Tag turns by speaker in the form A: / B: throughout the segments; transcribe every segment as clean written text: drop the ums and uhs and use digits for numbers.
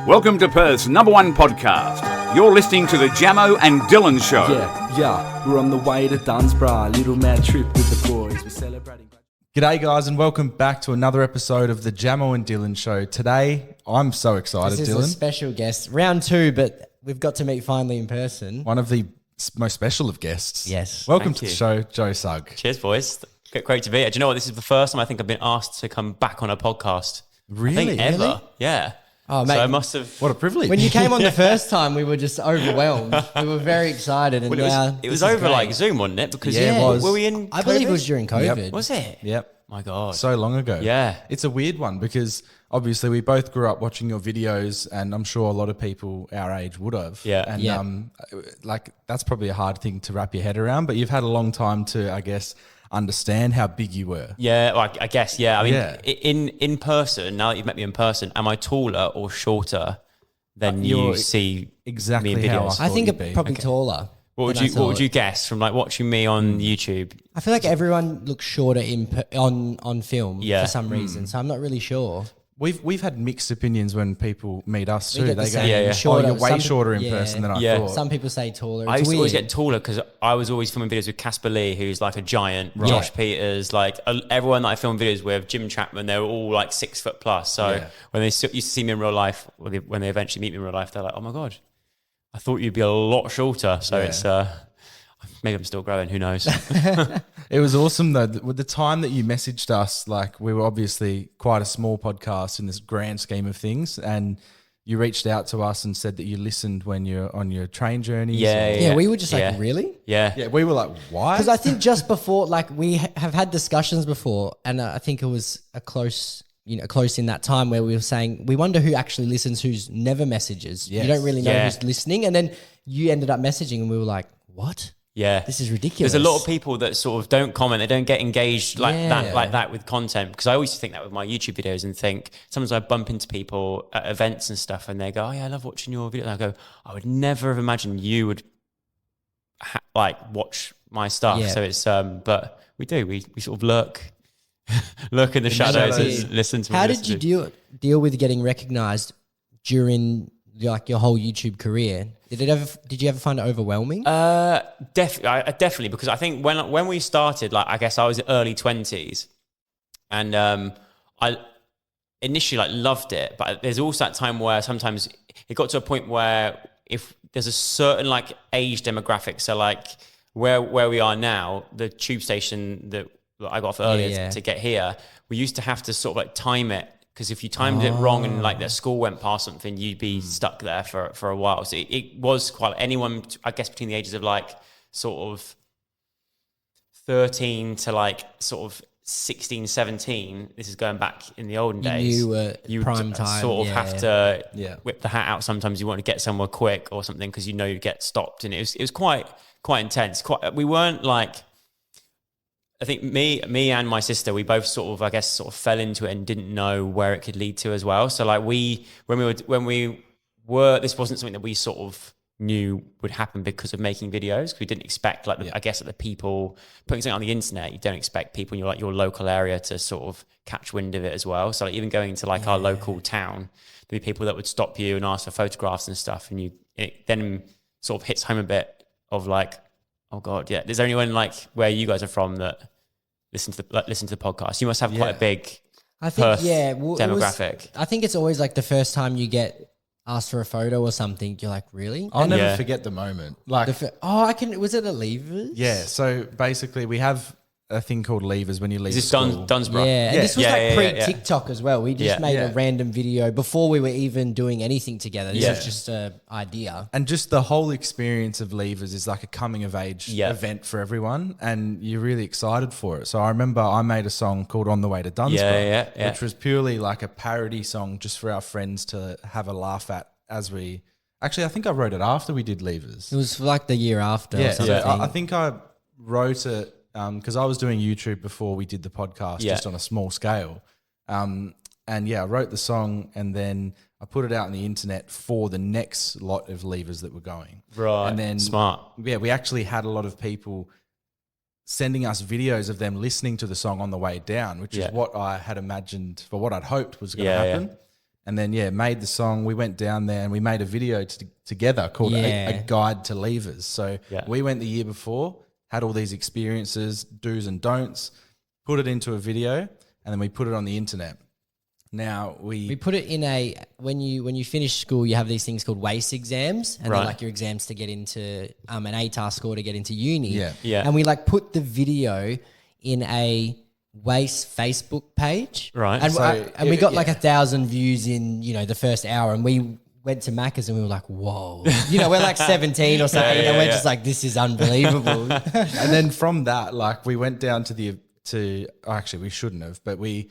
A: Welcome to Perth's #1 podcast. You're listening to the Jamo and Dylan Show.
B: Yeah, we're on the way to Dunsborough, little mad trip with the boys. We're celebrating.
C: G'day guys and welcome back to another episode of the Jamo and Dylan Show. Today, I'm so excited,
D: This is
C: Dylan.
D: a special guest. Round 2, but we've got to meet finally in person.
C: One of the most special of guests.
D: Yes.
C: Welcome
E: Thank
C: to
E: you.
C: the show, Joe Sugg.
E: Cheers, boys. Great to be here. Do you know what? This is the first time I think I've been asked to come back on a podcast.
C: Really?
E: I think ever.
C: Really?
E: Yeah.
D: Oh, mate.
E: So I must have.
C: What a privilege.
D: When you came on the first time, we were just overwhelmed. We were very excited. And
E: Well,
D: now
E: it was
D: this is
E: over
D: great.
E: like Zoom, wasn't it? Because
C: Yeah, it was.
E: Were we in?
D: I believe it
E: COVID?
D: was during COVID.
C: Yep.
E: Was it?
C: Yep.
E: My God.
C: So long ago.
E: Yeah.
C: It's a weird one because obviously we both grew up watching your videos and I'm sure a lot of people our age would have.
E: Yeah.
C: And
D: Yeah.
C: like that's probably a hard thing to wrap your head around, but you've had a long time to, I guess, understand how big you were.
E: Yeah, well, I guess. Yeah. I mean,
C: Yeah.
E: in person. Now that you've met me in person, am I taller or shorter than
C: You're
E: you see
C: exactly
E: me in
C: how
E: videos?
C: I
D: I think
C: thought you'd be.
D: probably taller.
E: What would
D: than I
E: you What would
D: thought.
E: you guess from like watching me on YouTube?
D: I feel like everyone looks shorter on film
E: Yeah.
D: for some reason, so I'm not really sure.
C: We've had mixed opinions when people meet us
D: We
C: too.
D: get the
C: They go,
D: same,
E: Yeah, yeah.
C: "Oh,
D: shorter.
C: you're way
D: Some
C: shorter in
D: people-
C: person than I
E: Yeah.
C: thought."
D: Some people say taller.
E: I
D: It's
E: used to always
D: weird.
E: get taller because I was always filming videos with Casper Lee, who's like a giant,
D: Right.
E: Josh Peters, like everyone that I film videos with, Jim Chapman, they were all like 6 foot plus. So
C: Yeah.
E: when they used to see me in real life, when they eventually meet me in real life, they're like, "Oh my God, I thought you'd be a lot shorter." So
C: Yeah.
E: it's maybe I'm still growing. Who knows?
C: It was awesome though. With the time that you messaged us, like we were obviously quite a small podcast in this grand scheme of things, and you reached out to us and said that you listened when you're on your train journeys.
E: Yeah,
D: Yeah, we were just like,
E: Yeah.
D: really?
E: yeah.
C: Yeah, we were like, why?
D: Because I think just before, like we have had discussions before, and I think it was close in that time where we were saying, we wonder who actually listens, who's never messages.
C: Yes.
D: You don't really know
E: Yeah.
D: who's listening. And then you ended up messaging and we were like, what?
E: Yeah,
D: This is ridiculous.
E: There's a lot of people that sort of don't comment, they don't get engaged like
D: Yeah.
E: that with content. Because I always think that with my YouTube videos and think sometimes I bump into people at events and stuff, and they go, "Oh yeah, I love watching your video." And I go, "I would never have imagined you would watch my stuff."
D: Yeah.
E: So it's but we do. We sort of lurk in the shadows
C: shadows.
E: and listen to.
D: How
E: what we
D: did you
E: listen to.
D: deal with getting recognized during like your whole YouTube career? Did you ever find it overwhelming?
E: Definitely, because I think when we started, like I guess I was early 20s, and I initially like loved it, but there's also that time where sometimes it got to a point where if there's a certain like age demographic, so like where we are now, the tube station that I got off earlier
D: yeah.
E: to get here, we used to have to sort of like time it. Because if you timed it wrong and like the school went past something, you'd be stuck there for a while. So it was quite anyone, I guess, between the ages of like sort of 13 to like sort of 16, 17. This is going back in the olden days.
D: You prime time.
E: sort of
D: yeah.
E: have to
C: Yeah.
E: whip the hat out. Sometimes you want to get somewhere quick or something because you know you get stopped. And it was quite intense. We weren't like, I think me and my sister, we both sort of fell into it and didn't know where it could lead to as well. So like when we were, this wasn't something that we sort of knew would happen because of making videos. We didn't expect I guess that the people putting something on the internet, you don't expect people in your local area to sort of catch wind of it as well. So like even going to like our local town, there'd be people that would stop you and ask for photographs and stuff. And it then sort of hits home a bit of like, oh God, yeah. Is there anyone like where you guys are from that listen to the podcast? You must have quite a big
D: I think
E: Perth
D: demographic. I think it's always like the first time you get asked for a photo or something, you're like, really?
C: I'll never
E: Yeah.
C: forget the moment. Like,
D: Was it a Levers?
C: yeah. So basically, we have a thing called levers when you leave
E: Is this
C: school.
E: Dunsborough?
D: Yeah, and
C: Yeah.
D: this was
E: Yeah,
D: like
E: yeah, yeah,
D: pre-TikTok as well. We just
E: Yeah.
D: made
C: Yeah.
D: a random video before we were even doing anything together. This
E: Yeah.
D: was just an idea.
C: And just the whole experience of Levers is like a coming of age
E: Yeah.
C: event for everyone, and you're really excited for it. So I remember I made a song called "On the Way to Dunsborough,"
E: Yeah.
C: which was purely like a parody song just for our friends to have a laugh at as we. Actually, I think I wrote it after we did Levers.
D: It was like the year after or
C: Yeah,
D: something.
C: so I think I wrote it because I was doing YouTube before we did the podcast,
E: Yeah.
C: just on a small scale. And yeah, I wrote the song and then I put it out on the internet for the next lot of levers that were going.
E: Right.
C: And then
E: Smart.
C: Yeah, we actually had a lot of people sending us videos of them listening to the song on the way down, which
E: Yeah.
C: is what I had imagined, for what I'd hoped was going to
E: Yeah,
C: happen. And then, made the song. We went down there and we made a video together called a Guide to Leavers. So we went the year before, had all these experiences, do's and don'ts, put it into a video, and then we put it on the internet. Now we
D: put it in when you finish school, you have these things called WACE exams, and they're like your exams to get into an ATAR score to get into uni.
E: Yeah.
D: And we like put the video in a WACE Facebook page,
E: Right.
D: And we got like 1,000 views in the first hour, and we went to Macca's and we were like, whoa, we're like 17 or something, and we're just like, this is unbelievable.
C: And then from that, like we went down actually we shouldn't have, but we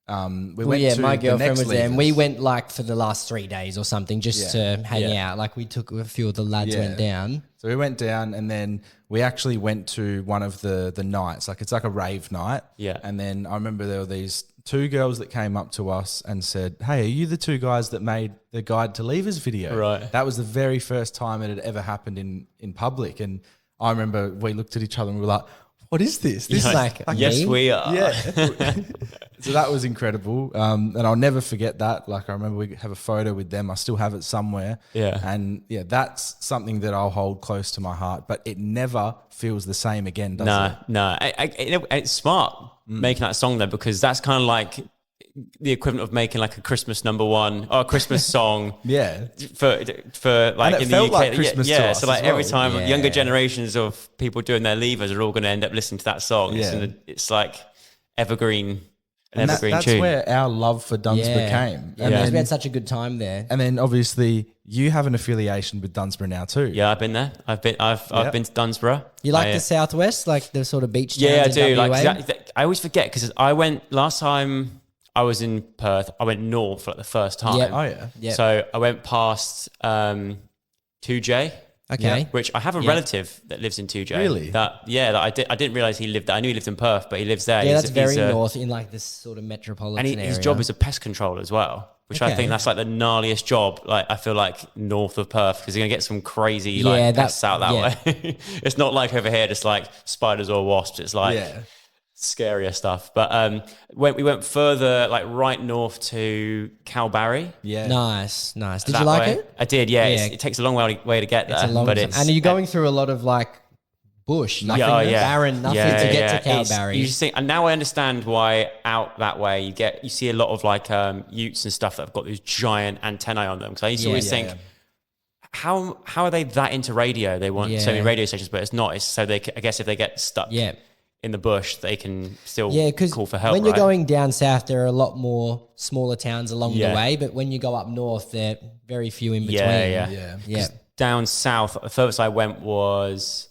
C: went to
D: my girlfriend
C: the next
D: was there, and we
C: Leavers.
D: went like for the last 3 days or something just to hang out. Like we took a few of the lads went down.
C: So we went down, and then we actually went to one of the nights. Like it's like a rave night.
E: Yeah.
C: And then I remember there were these 2 girls that came up to us and said, "Hey, are you the 2 guys that made the Guide to Leavers video?"
E: Right.
C: That was the very first time it had ever happened in public. And I remember we looked at each other and we were like, what is this? This is
D: like
E: yes,
D: me?
E: we are.
C: yeah. So that was incredible. And I'll never forget that. Like I remember we have a photo with them. I still have it somewhere.
E: Yeah.
C: And that's something that I'll hold close to my heart, but it never feels the same again, does it?
E: No. It's smart making that song though, because that's kind of like the equivalent of making like a Christmas #1 or a Christmas song.
C: Yeah.
E: For like
C: And it
E: in
C: felt
E: the UK.
C: like Christmas to us
E: so like
C: as
E: every
C: well.
E: time younger generations of people doing their leavers are all going to end up listening to that song.
C: Yeah.
E: It's like evergreen.
C: And that's
E: tune.
C: where our love for Dunsborough came.
D: Yeah, because we had such a good time there.
C: And then obviously you have an affiliation with Dunsborough now too.
E: Yeah, I've been there. I've been to Dunsborough.
D: You like the Southwest, like the sort of beach towns
E: Yeah, I
D: in
E: do.
D: WA?
E: Like exactly, I always forget because I went last time I was in Perth. I went north for like the first time.
D: Yep.
C: Oh yeah.
D: Yep.
E: So I went past 2J.
D: Okay.
E: Which I have a relative that lives in 2J.
C: Really?
E: That I didn't realize he lived there. I knew he lived in Perth, but he lives there.
D: Yeah,
E: He's-
D: that's very
E: he's,
D: north in like this sort of metropolitan
E: and
D: area.
E: his job is a pest controller as well, which I
D: Okay.
E: think that's like the gnarliest job. Like I feel like north of Perth, because you're gonna get some crazy
D: Yeah,
E: like
D: that-
E: pests out that
D: yeah.
E: way. It's not like over here, just like spiders or wasps. It's like scarier stuff. But we went further, like right north to Calbarry.
C: Yeah.
D: Nice. Did
E: That
D: you like
E: way.
D: it?
E: I did, yeah.
D: Yeah.
E: It takes a long way to get there.
D: It's a long
E: but
D: time.
E: it's,
D: And are you going through a lot of like bush, nothing, barren, nothing to get to Calbarry?
E: You just think, and now I understand why out that way you see a lot of like utes and stuff that have got these giant antennae on them. Because I used to always think, how are they that into radio? They want so many radio stations, but it's not. It's so I guess if they get stuck in the bush, they can still call for help.
D: when you're
E: right?
D: going down south, there are a lot more smaller towns along the way, but when you go up north, there are very few in between.
C: Yeah.
E: Down south, the furthest I went was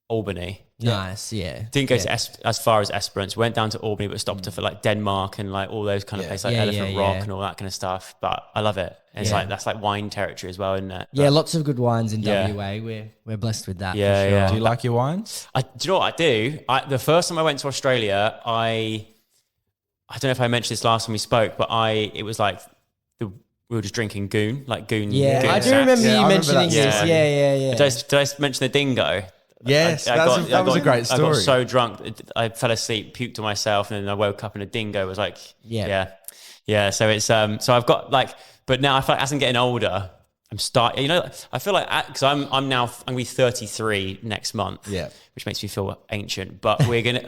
E: Albany.
D: Nice, yeah.
E: Didn't go to as far as Esperance. Went down to Albany, but stopped for like Denmark and like all those kind of places, like Elephant Rock and all that kind of stuff. But I love it. And it's like that's like wine territory as well, isn't it?
D: Yeah, lots of good wines in WA. We're blessed with that.
E: Yeah,
D: for sure.
E: yeah.
C: Do you like your wines?
E: Do you know what I do? The first time I went to Australia, I don't know if I mentioned this last time we spoke, but it was like we were just drinking goon.
D: Yeah,
E: goon
D: I do
E: sacks.
D: remember you
C: I remember
D: mentioning
C: that
D: this.
E: story.
D: Yeah.
E: Did I mention the dingo?
C: Yes, that was a great story.
E: I got so drunk, I fell asleep, puked to myself, and then I woke up and a dingo was like, yeah. So it's so I've got like, but now I feel like as I'm getting older, I'm starting. I feel like because I'm gonna be 33 next month, which makes me feel ancient. But we're gonna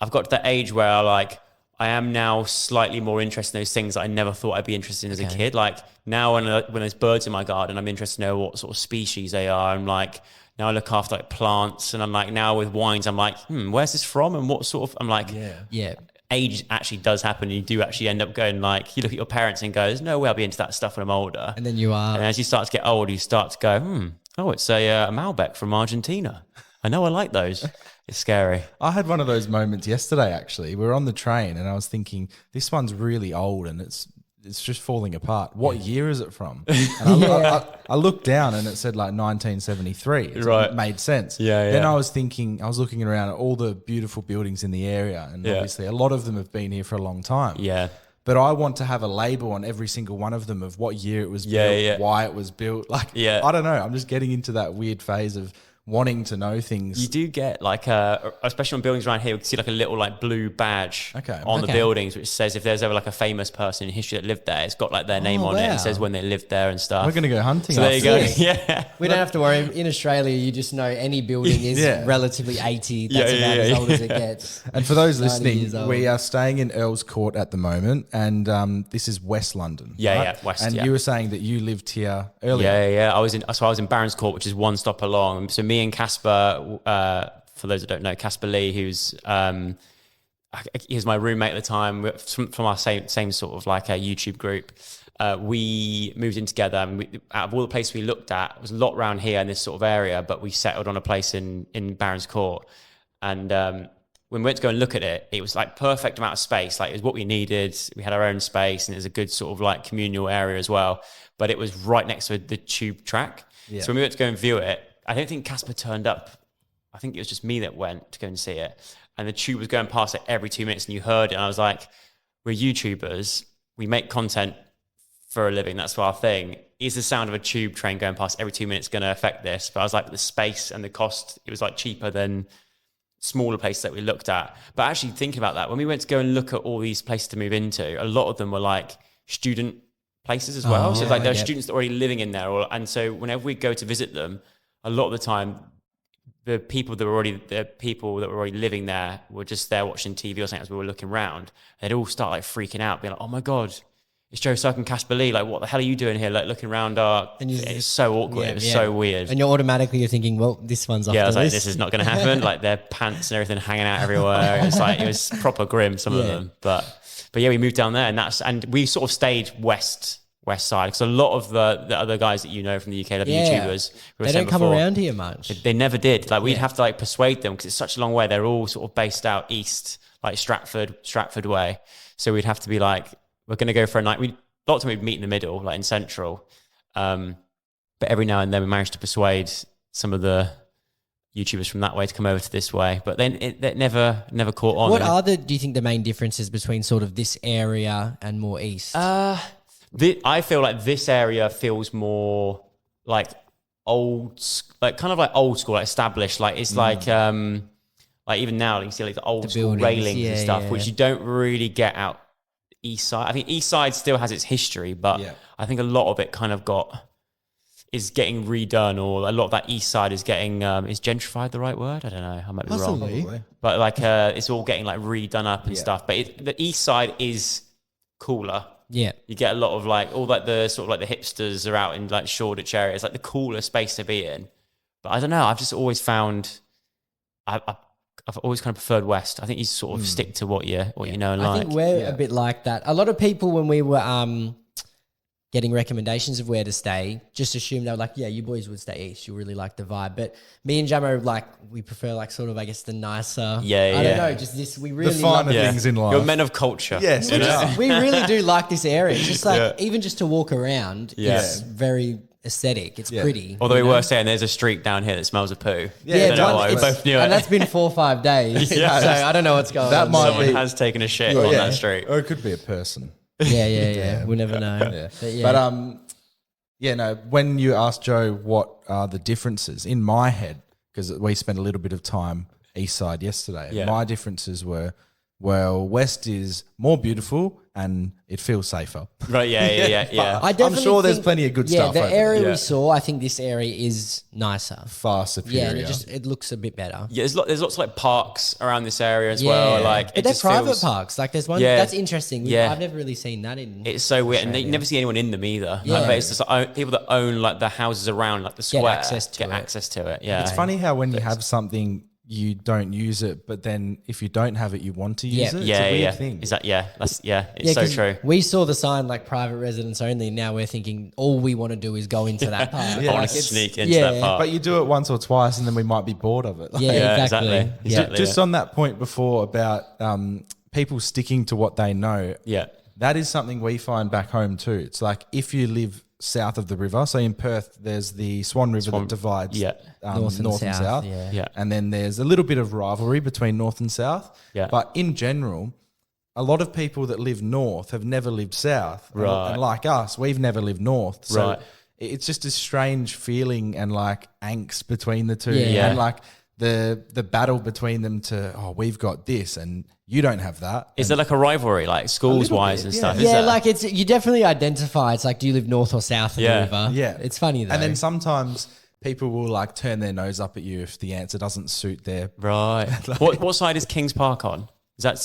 E: I've got to that age where I am now slightly more interested in those things that I never thought I'd be interested in as a kid. Like now when there's birds in my garden, I'm interested to know what sort of species they are. I'm like, now I look after like plants, and I'm like, now with wines, I'm like, where's this from? And what sort of, I'm like, age actually does happen. You do actually end up going like, you look at your parents and go, there's no way I'll be into that stuff when I'm older.
D: And then you are.
E: And as you start to get older, you start to go, it's a Malbec from Argentina. I know I like those. It's scary.
C: I had one of those moments yesterday, actually. We were on the train and I was thinking, this one's really old and it's just falling apart. What year is it from? And I looked down and it said like 1973. It made sense. Then I was looking around at all the beautiful buildings in the area, and obviously a lot of them have been here for a long time.
E: Yeah.
C: But I want to have a label on every single one of them of what year it was built, why it was built. I don't know. I'm just getting into that weird phase of wanting to know things.
E: You do get like especially on buildings around here, we can see like a little like blue badge on the
D: Okay.
E: buildings, which says if there's ever like a famous person in history that lived there, it's got like their name on it.
D: wow.
E: And it says when they lived there and stuff.
C: We're going to go hunting.
E: So there you go.
C: after this.
E: Yeah.
D: We don't have to worry. In Australia, you just know any building is
C: Yeah.
D: relatively 80. That's about as old as it gets.
C: And for those
D: 90
C: listening,
D: years old.
C: we are staying in Earl's Court at the moment, and this is West London.
E: Yeah,
C: right?
E: yeah, West,
C: And
E: yeah.
C: you were saying that you lived here earlier.
E: Yeah. I was in Barons Court, which is one stop along. So me and Casper, for those that don't know, Casper Lee, who's he was my roommate at the time from our same sort of like a YouTube group. We moved in together, and out of all the places we looked at, it was a lot around here in this sort of area, but we settled on a place in Barons Court. And when we went to go and look at it, it was like perfect amount of space. Like it was what we needed. We had our own space, and it was a good sort of like communal area as well. But it was right next to the tube track.
C: Yeah.
E: So when we went to go and view it, I don't think Casper turned up. I think it was just me that went to go and see it. And the tube was going past it every 2 minutes, and you heard it. And I was like, we're YouTubers. We make content for a living. That's our thing. Is the sound of a tube train going past every 2 minutes going to affect this? But I was like, the space and the cost, it was like cheaper than smaller places that we looked at. But actually thinking about that, when we went to go and look at all these places to move into, a lot of them were like student places as well. So it's like there are students that are already living in there. And so whenever we go to visit them, a lot of the time, the people that were already living there were just there watching TV or something as we were looking around. They'd all start like freaking out, being like, "Oh my God, it's Joe Sugg and Casper Lee. Like, what the hell are you doing here? Like looking around it's so awkward.
D: Yeah,
E: It was
D: yeah.
E: so weird."
D: And you're thinking, well, this one's off
E: Yeah, I
D: the
E: was like,
D: list.
E: this is not going to happen. Like their pants and everything hanging out everywhere. It was proper grim, some of
D: Yeah.
E: them. But yeah, we moved down there, and we sort of stayed west side, because a lot of the other guys that you know from the UK, the YouTubers, who were
D: They
E: saying
D: don't come
E: before,
D: around here much.
E: they never did. Like we'd have to like persuade them because it's such a long way. They're all sort of based out east, like Stratford way. So we'd have to be like, we're going to go for a night. A lot of time we'd meet in the middle, like in Central. But every now and then we managed to persuade some of the YouTubers from that way to come over to this way. But then it never caught on.
D: What are do you think the main differences between sort of this area and more east?
E: I feel like this area feels more like old, like kind of like old school, like established. Like it's like even now you can see like the old school
D: buildings,
E: railings and stuff,
D: yeah.
E: which you don't really get out east side. I think east side still has its history, but I think a lot of it kind of is getting redone, or a lot of that east side is getting is gentrified the right word? I don't know. I might be wrong.
C: Probably.
E: But like it's all getting like redone up and stuff. But the east side is cooler.
D: yeah.
E: You get a lot of like all like the sort of like the hipsters are out in like Shoreditch area. It's like the cooler space to be in. But I don't know. I've just always found I've always kind of preferred West. I think you sort of stick to what you know and
D: I
E: like.
D: think we're a bit like that. A lot of people, when we were getting recommendations of where to stay, just assumed they were like, yeah, you boys would stay east. You really like the vibe. But me and Jamo, like, we prefer like sort of, I guess, the nicer.
E: Yeah,
D: I don't
E: yeah.
D: know. Just this, we
C: The
D: really
C: finer
D: love
E: Yeah.
C: things in life.
E: You're men of culture.
C: Yes,
E: you
C: we
E: know?
C: are.
D: we really do like this area. It's just like, even just to walk around,
E: Yeah.
D: it's very aesthetic. It's pretty.
E: Although
D: you
E: we
D: know?
E: were saying there's a street down here that smells of poo.
C: Yeah,
E: I don't know
D: one-
E: why. We
D: it's-
E: both knew
D: and
E: it.
D: that's been 4 or 5 days.
E: Yeah.
D: So I don't know what's going
C: That
D: on.
C: might
E: Someone
C: be-
E: has taken a shit on that street.
C: Or it could be a person.
D: Yeah. We'll never know. But yeah.
C: But when you asked Joe what are the differences in my head, because we spent a little bit of time east side yesterday,
E: Yeah.
C: my differences were, well, West is more beautiful and it feels safer.
E: Right, yeah.
D: I definitely
C: I'm sure there's
D: think-
C: plenty of good stuff
D: Yeah,
C: over
D: the area
E: there.
D: we saw, I think this area is nicer.
C: Far superior.
D: Yeah, and it looks a bit better.
E: Yeah, there's lots of like parks around this area as well. Like,
D: but
E: it
D: they're
E: just
D: private
E: feels,
D: parks. Like there's one
E: Yeah.
D: that's interesting.
E: Yeah.
D: I've never really seen that in.
E: It's so weird, and you never see anyone in them either.
D: Yeah.
E: Like, but it's just like, people that own like the houses around, like the square,
D: access to it.
E: Yeah,
C: It's funny how when you have something, you don't use it, but then if you don't have it, you want to use it. It's a weird thing.
E: Is that it's so
D: 'cause
E: true.
D: We saw the sign like private residents only. And now we're thinking all we want to do is go into that park.
E: I want
D: Like,
E: to
D: it's-
E: sneak into that park.
C: But you do it once or twice and then we might be bored of it.
D: Yeah,
E: Yeah,
D: exactly.
E: exactly.
D: Yeah.
E: Exactly.
C: Just on that point before about people sticking to what they know,
E: Yeah.
C: that is something we find back home too. It's like if you live south of the river, so in Perth, there's the Swan River that divides
E: Yeah.
C: north and south.
D: yeah.
C: And then there's a little bit of rivalry between north and south.
E: Yeah.
C: But in general, a lot of people that live north have never lived south.
E: Right.
C: And like us, we've never lived north. So
E: Right.
C: it's just a strange feeling and like angst between the two,
D: Yeah.
C: and like the battle between them to we've got this and you don't have that.
E: Is there like a rivalry, like schools wise and stuff? Is
D: Yeah,
E: there?
D: like it's you definitely identify. It's like, do you live north or south of the river?
C: Yeah,
D: it's funny though.
C: And then sometimes people will like turn their nose up at you if the answer doesn't suit their
E: Right. What side is Kings Park on? Is that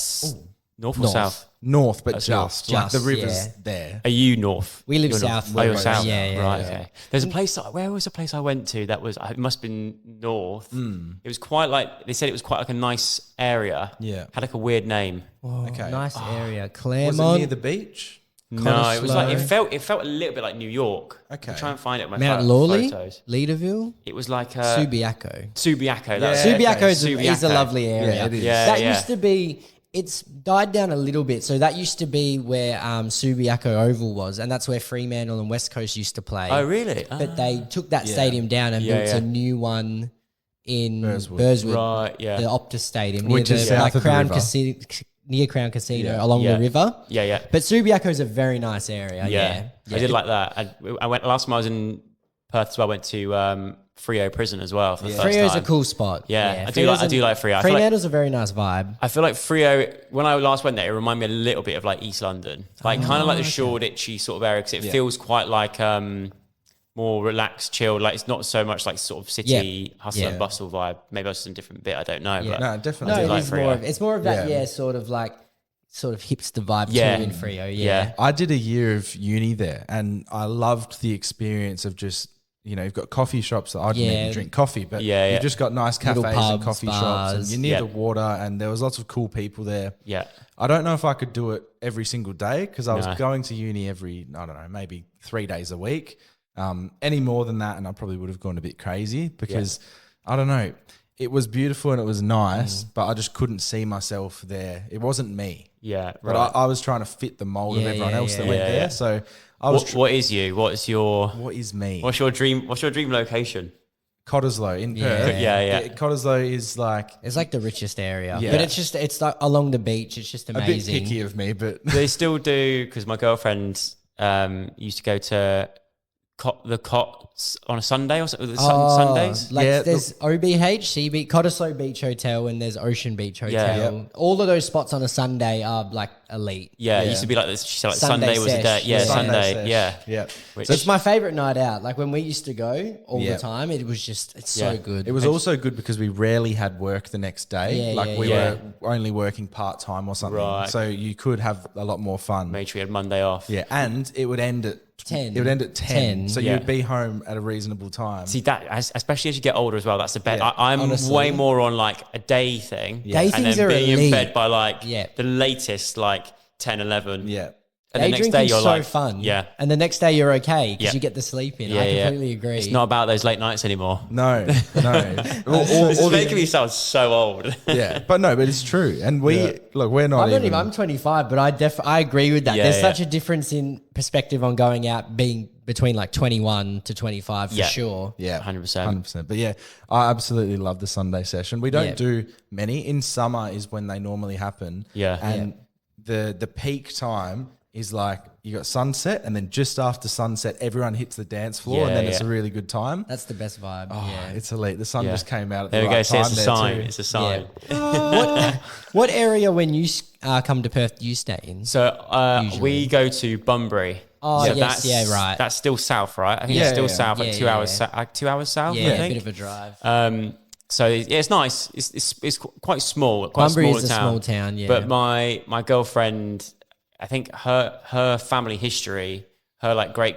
E: north or
D: North.
E: south?
C: north, but
E: That's
C: just
E: north.
C: like the
D: Just,
C: river's
D: yeah.
C: there.
E: Are you north?
D: We live
E: You're
D: south.
E: North. Oh, you're
D: We're
E: south.
D: both- yeah,
E: right.
D: yeah.
E: Okay. There's a place. Where was the place I went to? That was. It must have been north. It was quite like they said. It was quite like a nice area.
C: Yeah.
E: Had like a weird name.
D: Oh,
C: Okay.
D: nice area,
C: Was
D: Claremont.
C: it near the beach?
E: No, it was like
D: Cottesloe.
E: it felt a little bit like New York.
C: Okay.
E: I'll try and find it. On my
D: Mount Lawley,
E: photos.
D: Leaderville,
E: It was like
D: Subiaco.
E: Subiaco.
C: Yeah.
D: Subiaco is a
E: Subiaco.
D: lovely area.
C: Yeah, it is.
E: Yeah,
D: that
E: yeah.
D: used to be. It's died down a little bit. So that used to be where Subiaco Oval was, and that's where Fremantle and West Coast used to play.
E: Oh really?
D: But they took that stadium down and
E: Yeah,
D: built
E: yeah.
D: a new one in
C: Burswood.
D: Burswood,
E: Right. Yeah.
D: the Optus Stadium,
C: Which
D: near
C: is
D: the,
C: south
D: like
C: of the
D: Crown
C: river.
D: Casino, near Crown Casino
C: Yeah.
D: along
E: Yeah.
D: the river.
E: Yeah. Yeah.
D: But Subiaco is a very nice area.
E: Yeah.
D: Yeah,
E: I did like that. I went last time I was in Perth as well. I went to Freo Prison as well for the first
D: Freo's
E: time.
D: a cool spot.
E: Yeah, I do like Freo. I feel like-
D: Fremantle's a very nice vibe.
E: I feel like Freo, when I last went there, it reminded me a little bit of like East London, like kind of like the Shoreditchy sort of area, because it feels quite like more relaxed, chilled. Like it's not so much like sort of city hustle and bustle vibe. Maybe that's a different bit. I don't know.
D: Yeah.
E: But
C: No,
D: No,
C: definitely.
D: it
E: like
D: is
E: Freo.
D: more of, it's more of that,
C: Yeah.
D: sort of hipster vibe
E: Yeah.
D: too in Freo. Yeah.
E: Yeah.
C: I did a year of uni there, and I loved the experience of just, you've got coffee shops that I didn't
D: Yeah.
C: even drink coffee, but
E: Yeah, yeah.
C: you've just got nice
D: Little
C: cafes and
D: pubs,
C: coffee shops, and
D: bars.
C: you're near
E: Yeah.
C: the water, and there was lots of cool people there.
E: Yeah.
C: I don't know if I could do it every single day because I was
E: No.
C: going to uni maybe 3 days a week. Any more than that, and I probably would have gone a bit crazy because I don't know. It was beautiful and it was nice, but I just couldn't see myself there. It wasn't me.
E: Yeah.
C: But
E: Right.
C: I was trying to fit the mold of
D: Yeah,
C: everyone
D: yeah,
C: else that
D: yeah.
C: went
E: Yeah,
C: there.
E: yeah.
C: So I was.
E: What is you? What is your?
C: What is me?
E: What's your dream? What's your dream location?
C: Cottesloe in
D: Yeah.
C: Perth.
E: Yeah.
C: Cottesloe is like
D: It's like the richest area.
C: Yeah.
D: But it's like along the beach. It's just
C: a bit
D: amazing.
C: picky of me, but
E: They still do, because my girlfriend used to go to the Cots on a Sunday or something. Sundays.
D: Like
C: Yeah,
D: there's OBH, CB, Cottesloe Beach Hotel, and there's Ocean Beach Hotel.
E: Yeah.
D: All of those spots on a Sunday are like elite.
E: Yeah, it used to be like this. She said like
D: Sunday
E: Sunday was a day.
D: sesh.
E: Yeah,
D: Yeah.
E: Sunday.
C: sesh.
E: Yeah.
C: yeah.
E: Which,
D: It's my favorite night out. Like when we used to go all
C: Yeah.
D: the time, it was just, it's so
E: Yeah.
D: good.
C: It was also good because we rarely had work the next day.
D: Yeah,
C: like
D: yeah,
C: we
E: yeah.
C: were only working part time or something,
E: Right.
C: so you could have a lot more fun.
E: made sure we had Monday off.
C: Yeah, and it would end at
D: 10.
C: It would end at 10, so
E: Yeah.
C: you'd be home at a reasonable time.
E: See that, especially as you get older as well. That's the best.
C: Yeah.
E: I'm
D: Honestly.
E: way more on like a day thing.
D: Day
E: and
D: things
E: then
D: are
E: being in
D: elite.
E: bed by like
D: Yeah.
E: the latest like 10, 11.
C: yeah,
E: And
D: Day
E: the next day
D: drinking's
E: you're
D: so
E: like
D: fun.
E: Yeah.
D: And the next day you're okay because
E: Yeah.
D: you get the sleep in.
E: Yeah,
D: I
E: yeah.
D: completely agree.
E: It's not about those late nights anymore.
C: no, no.
E: This is making me sound so old.
C: Yeah, but it's true. And look, we're not
D: I'm 25, but I agree with that.
E: Yeah,
D: There's
E: yeah.
D: such a difference in perspective on going out being between like 21 to 25 for
E: Yeah.
D: sure.
C: Yeah,
E: 100%.
C: 100%. But yeah, I absolutely love the Sunday session. We don't
D: Yeah.
C: do many. In summer is when they normally happen.
E: Yeah.
C: And the peak time is like you got sunset, and then just after sunset, everyone hits the dance floor, and
E: Yeah,
C: then it's a
E: yeah.
C: really good time.
D: That's the best vibe.
C: Oh,
D: yeah.
C: it's elite. The sun
E: Yeah.
C: just came out at
E: There
C: the
E: we go.
C: right
E: See,
C: time
E: it's a
C: there
E: sign.
C: too.
E: It's a sign.
D: What area when you come to Perth do you stay in?
E: So
D: Usually.
E: we go to Bunbury.
D: Oh,
E: so
D: yes,
E: that's,
D: yeah, right.
E: That's still south, right? I think
C: Yeah,
E: it's still
C: yeah.
E: south, like
D: Yeah,
E: 2
D: yeah,
E: hours,
D: yeah.
E: 2 hours south.
D: Yeah,
E: I
D: a
E: think.
D: bit of a drive.
E: So yeah, it's nice. It's quite small. Quite
D: Bunbury
E: small
D: is a
E: town.
D: small town, yeah.
E: But my girlfriend, I think her family history, her like great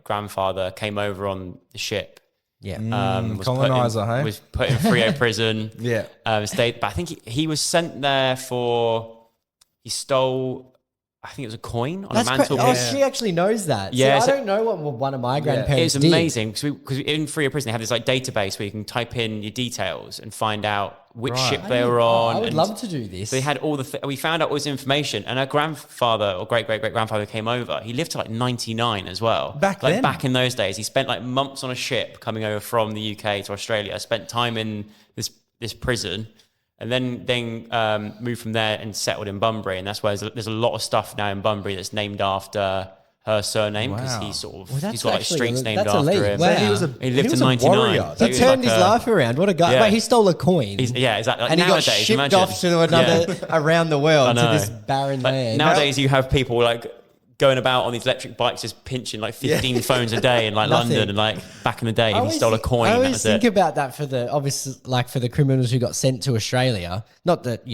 E: grandfather came over on the ship.
D: yeah.
E: Was
C: colonizer,
E: put in,
C: hey?
E: Was put in Freo prison.
C: Yeah.
E: Stayed, but I think he was sent there he stole. I think it was a coin on
D: That's
E: a mantelpiece.
D: she actually knows that.
E: Yeah,
D: See,
E: so-
D: I don't know what one of my grandparents
E: It's
D: did.
E: amazing because in Freo prison they had this like database where you can type in your details and find out which
C: Right.
E: ship they were on.
D: I would
E: and
D: love to do this.
E: They had all we found out all this information, and her grandfather or great grandfather came over. He lived to like 99 as well.
C: Back
E: like
C: then?
E: back in those days, he spent like months on a ship coming over from the UK to Australia. Spent time in this prison. And then moved from there and settled in Bunbury, and that's why there's a lot of stuff now in Bunbury that's named after her surname because
C: Wow.
E: he sort of
D: Well, that's
E: he's got like
D: actually-
E: streets named
D: that's
E: after
D: elite.
E: him.
D: Wow.
E: He lived in
C: a
E: 99.
C: warrior.
E: So
D: He
E: was
D: turned
E: like
D: his
E: a-
D: life around. What a guy!
E: Yeah.
D: Wait, he stole a coin.
E: Yeah, exactly.
D: and he got
E: Nowadays,
D: shipped
E: imagine.
D: off to another around the world to
E: know.
D: this barren
E: Like,
D: land.
E: nowadays, you have people like going about on these electric bikes just pinching like 15 phones a day in like
D: Nothing.
E: London, and like back in the day, he stole a coin.
D: I
E: That
D: always
E: was
D: think
E: it.
D: about that for the obviously like for the criminals who got sent to Australia. Not that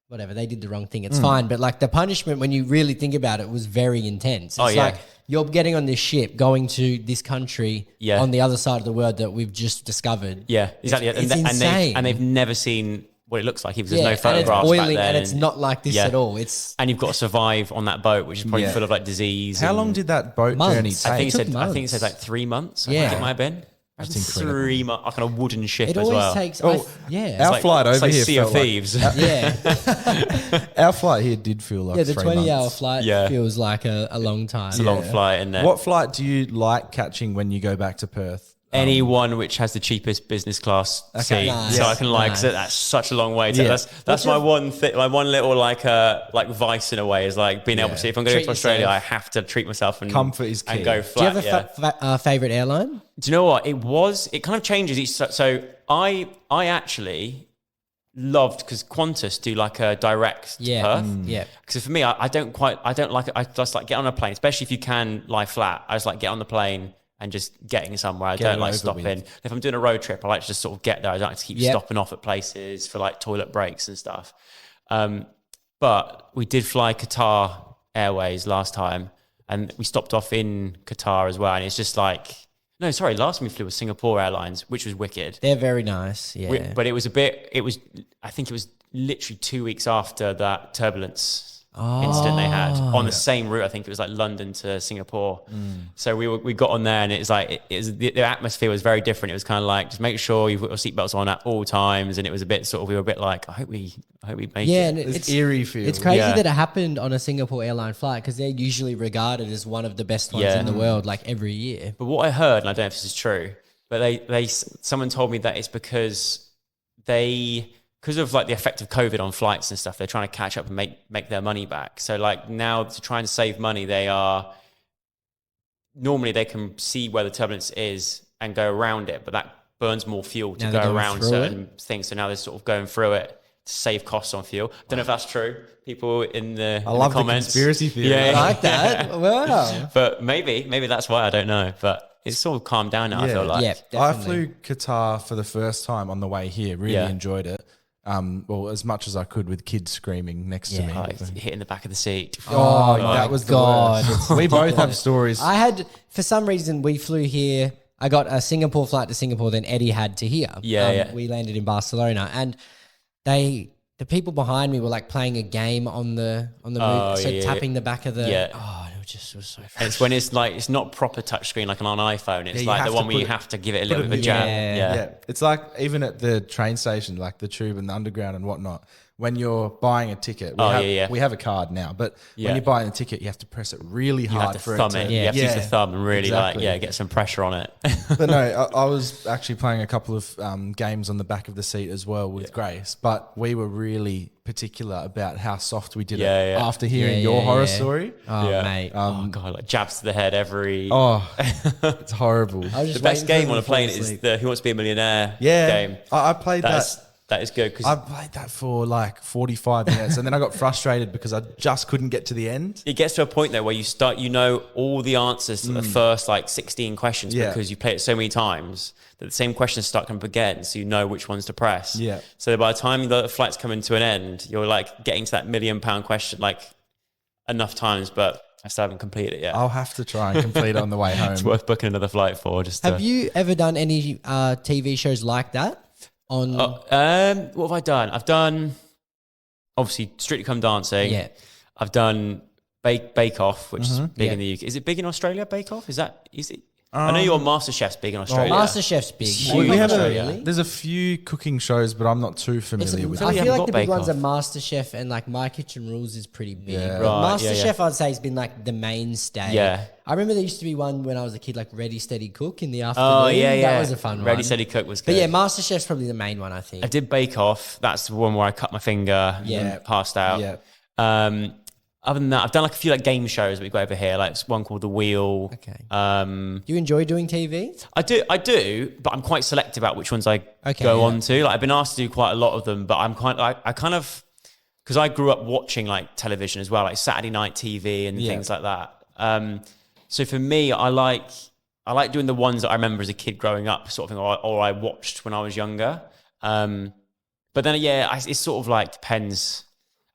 D: whatever they did the wrong thing, it's fine. But like the punishment, when you really think about it, was very intense. It's
E: yeah.
D: like you're getting on this ship, going to this country
E: Yeah.
D: on the other side of the world that we've just discovered.
E: Yeah, exactly.
D: It's insane.
E: And they've never seen what it looks like. There's no
D: and it's
E: photographs
D: boiling,
E: back then,
D: and it's not like this
E: yeah.
D: at all. It's
E: And you've got to survive on that boat, which is probably
C: Yeah.
E: full of like disease.
C: How
E: and-
C: long did that boat
D: Months.
C: journey
D: I
C: take?
E: I think
D: took
E: it said
D: months.
E: like 3 months. I
D: Yeah.
E: think it might have been.
C: That's incredible.
E: 3 months, like on a wooden ship
D: it
E: as
D: always
E: well.
D: takes.
C: Oh,
D: yeah,
C: our flight
E: it's
C: over
E: like
C: here
E: Sea of
C: felt like-
E: Thieves.
D: yeah,
C: Our flight here did feel like
D: yeah. The
C: 3
D: 20-hour
C: months.
D: flight
E: Yeah.
D: feels like a long time.
E: It's a long flight, and
C: What flight do you like catching when you go back to Perth?
E: anyone which has the cheapest business class seat,
D: Nice.
E: so I can like.
D: Nice.
E: So that's such a long way.
C: Yeah.
E: That's my one thing. My one little like vice in a way is like being able
C: Yeah.
E: to. If I'm going to
D: Treat
E: go to Australia,
D: yourself.
E: I have to treat myself and
C: Comfort is key.
E: and go
D: Do you
E: flat.
D: have a
E: yeah.
D: favorite airline?
E: Do you know what it kind of changes each. So I actually loved because Qantas do like a direct to Perth.
D: Yeah.
E: Because for me, I don't like it. I just like get on a plane, especially if you can lie flat. I just like get on the plane and just getting somewhere. I
C: Get
E: don't
C: it
E: like
C: over
E: stopping.
C: with.
E: If I'm doing a road trip, I like to just sort of get there. I don't like to keep
D: Yep.
E: stopping off at places for like toilet breaks and stuff. But we did fly Qatar Airways last time, and we stopped off in Qatar as well. And it's just like, no, sorry, last time we flew was Singapore Airlines, which was wicked.
D: They're very nice. Yeah.
E: But I think it was literally 2 weeks after that turbulence incident they had on the same route. I think it was like London to Singapore. So we got on there, and it's like the atmosphere was very different. It was kind of like, just make sure you've got your seatbelts on at all times. And it was a bit sort of, we were a bit like, I hope we make
D: Yeah,
E: it.
D: and
C: It's eerie feel.
D: It's crazy
E: Yeah.
D: that it happened on a Singapore airline flight because they're usually regarded as one of the best ones
E: Yeah.
D: in the world, like every year.
E: But what I heard, and I don't know if this is true, but someone told me that it's because of like the effect of COVID on flights and stuff, they're trying to catch up and make their money back. So like now to try and save money, normally they can see where the turbulence is and go around it, but that burns more fuel to
D: Now they're
E: go
D: going
E: around
D: through
E: certain things. So now they're sort of going through it to save costs on fuel. Don't know if that's true. People in the
C: love the
E: comments.
C: conspiracy theory.
E: Yeah.
D: I like that. Wow.
E: But maybe that's why, I don't know. But it's sort of calmed down now, I
C: Yeah.
E: feel like.
D: Yeah,
C: I
D: definitely.
C: flew Qatar for the first time on the way here. Really
E: Yeah.
C: enjoyed it. Well, as much as I could with kids screaming next to me.
E: Like hitting the back of the seat.
C: Oh,
D: my
C: that was the
D: God.
C: worst. We both have stories.
D: I had, for some reason, we flew here. I got a Singapore flight to Singapore, then Eddie had to here.
E: Yeah.
D: We landed in Barcelona, and the people behind me were like playing a game on the move, so
E: yeah,
D: tapping the back of the.
E: Yeah.
D: Oh, it was so.
E: And it's when it's like, it's not proper touchscreen like on an iPhone. It's
C: you
E: like
C: have
E: the
C: to
E: one where
C: put
E: you
C: it-
E: have to give it a little
C: it
E: bit of a
C: in
E: jab.
D: Yeah.
E: Yeah.
C: It's like even at the train station, like the tube and the underground and whatnot, when you're buying a ticket, we have a card now, but
E: Yeah.
C: when you're buying a ticket, you have to press it really
E: You
C: hard
E: have to
C: for
E: thumb
C: it
E: it.
C: to...
E: You have to use the thumb and really
C: exactly.
E: get some pressure on it.
C: But no, I was actually playing a couple of games on the back of the seat as well with Grace, but we were really particular about how soft we did it
E: Yeah.
C: after hearing
D: Yeah,
C: your
D: yeah,
C: horror
D: yeah.
C: story.
D: Oh,
E: Yeah.
D: mate.
E: Oh god, like jabs to the head every.
C: Oh, it's horrible.
D: I was
E: The
D: just
E: best
D: waiting for
E: game
D: him
E: on
D: to
E: a plane
D: fall
E: is
D: asleep.
E: the Who Wants to Be a Millionaire
C: Yeah,
E: game.
C: I played that.
E: That is good because
C: I played that for like 45 minutes and then I got frustrated because I just couldn't get to the end.
E: it gets to a point though where you know all the answers to the first like 16 questions
C: Yeah.
E: because you play it so many times that the same questions start coming up again, so you know which ones to press.
C: Yeah.
E: So by the time the flight's coming to an end, you're like getting to that £1 million question like enough times, but I still haven't completed it yet.
C: I'll have to try and complete it on the way home.
E: It's worth booking another flight for. Just
D: Have you ever done any TV shows like that? On
E: what have I done? I've done obviously Strictly Come Dancing.
D: Yeah.
E: I've done Bake Off, which is big
D: Yeah.
E: in the UK. Is it big in Australia? Bake Off? Is it? I know your MasterChef's big in Australia.
D: MasterChef's big.
E: huge.
C: We have
E: Australia.
C: there's a few cooking shows, but I'm not too familiar with
D: I
E: you
D: feel
E: haven't
D: like
E: got
D: the big
E: Bake
D: ones
E: Off.
D: are MasterChef and like My Kitchen Rules is pretty big.
C: Yeah.
D: But
E: Right, yeah,
D: MasterChef,
E: yeah.
D: I'd say, has been like the mainstay.
E: Yeah.
D: I remember there used to be one when I was a kid, like Ready Steady Cook in the afternoon.
E: Oh yeah, yeah.
D: That was a fun one.
E: Ready Steady Cook was good.
D: But yeah, MasterChef's probably the main one, I think.
E: I did Bake Off. That's the one where I cut my finger
D: Yeah.
E: and passed out.
C: Yeah.
E: other than that, I've done like a few like game shows that we got over here, like one called The Wheel.
D: Okay. Do you enjoy doing TV?
E: I do, but I'm quite selective about which ones I
D: Okay,
E: go
D: yeah.
E: on to. Like I've been asked to do quite a lot of them, but I kind of, because I grew up watching like television as well, like Saturday night TV and things like that. So for me, I like doing the ones that I remember as a kid growing up, sort of thing, or I watched when I was younger. But then, it sort of like depends.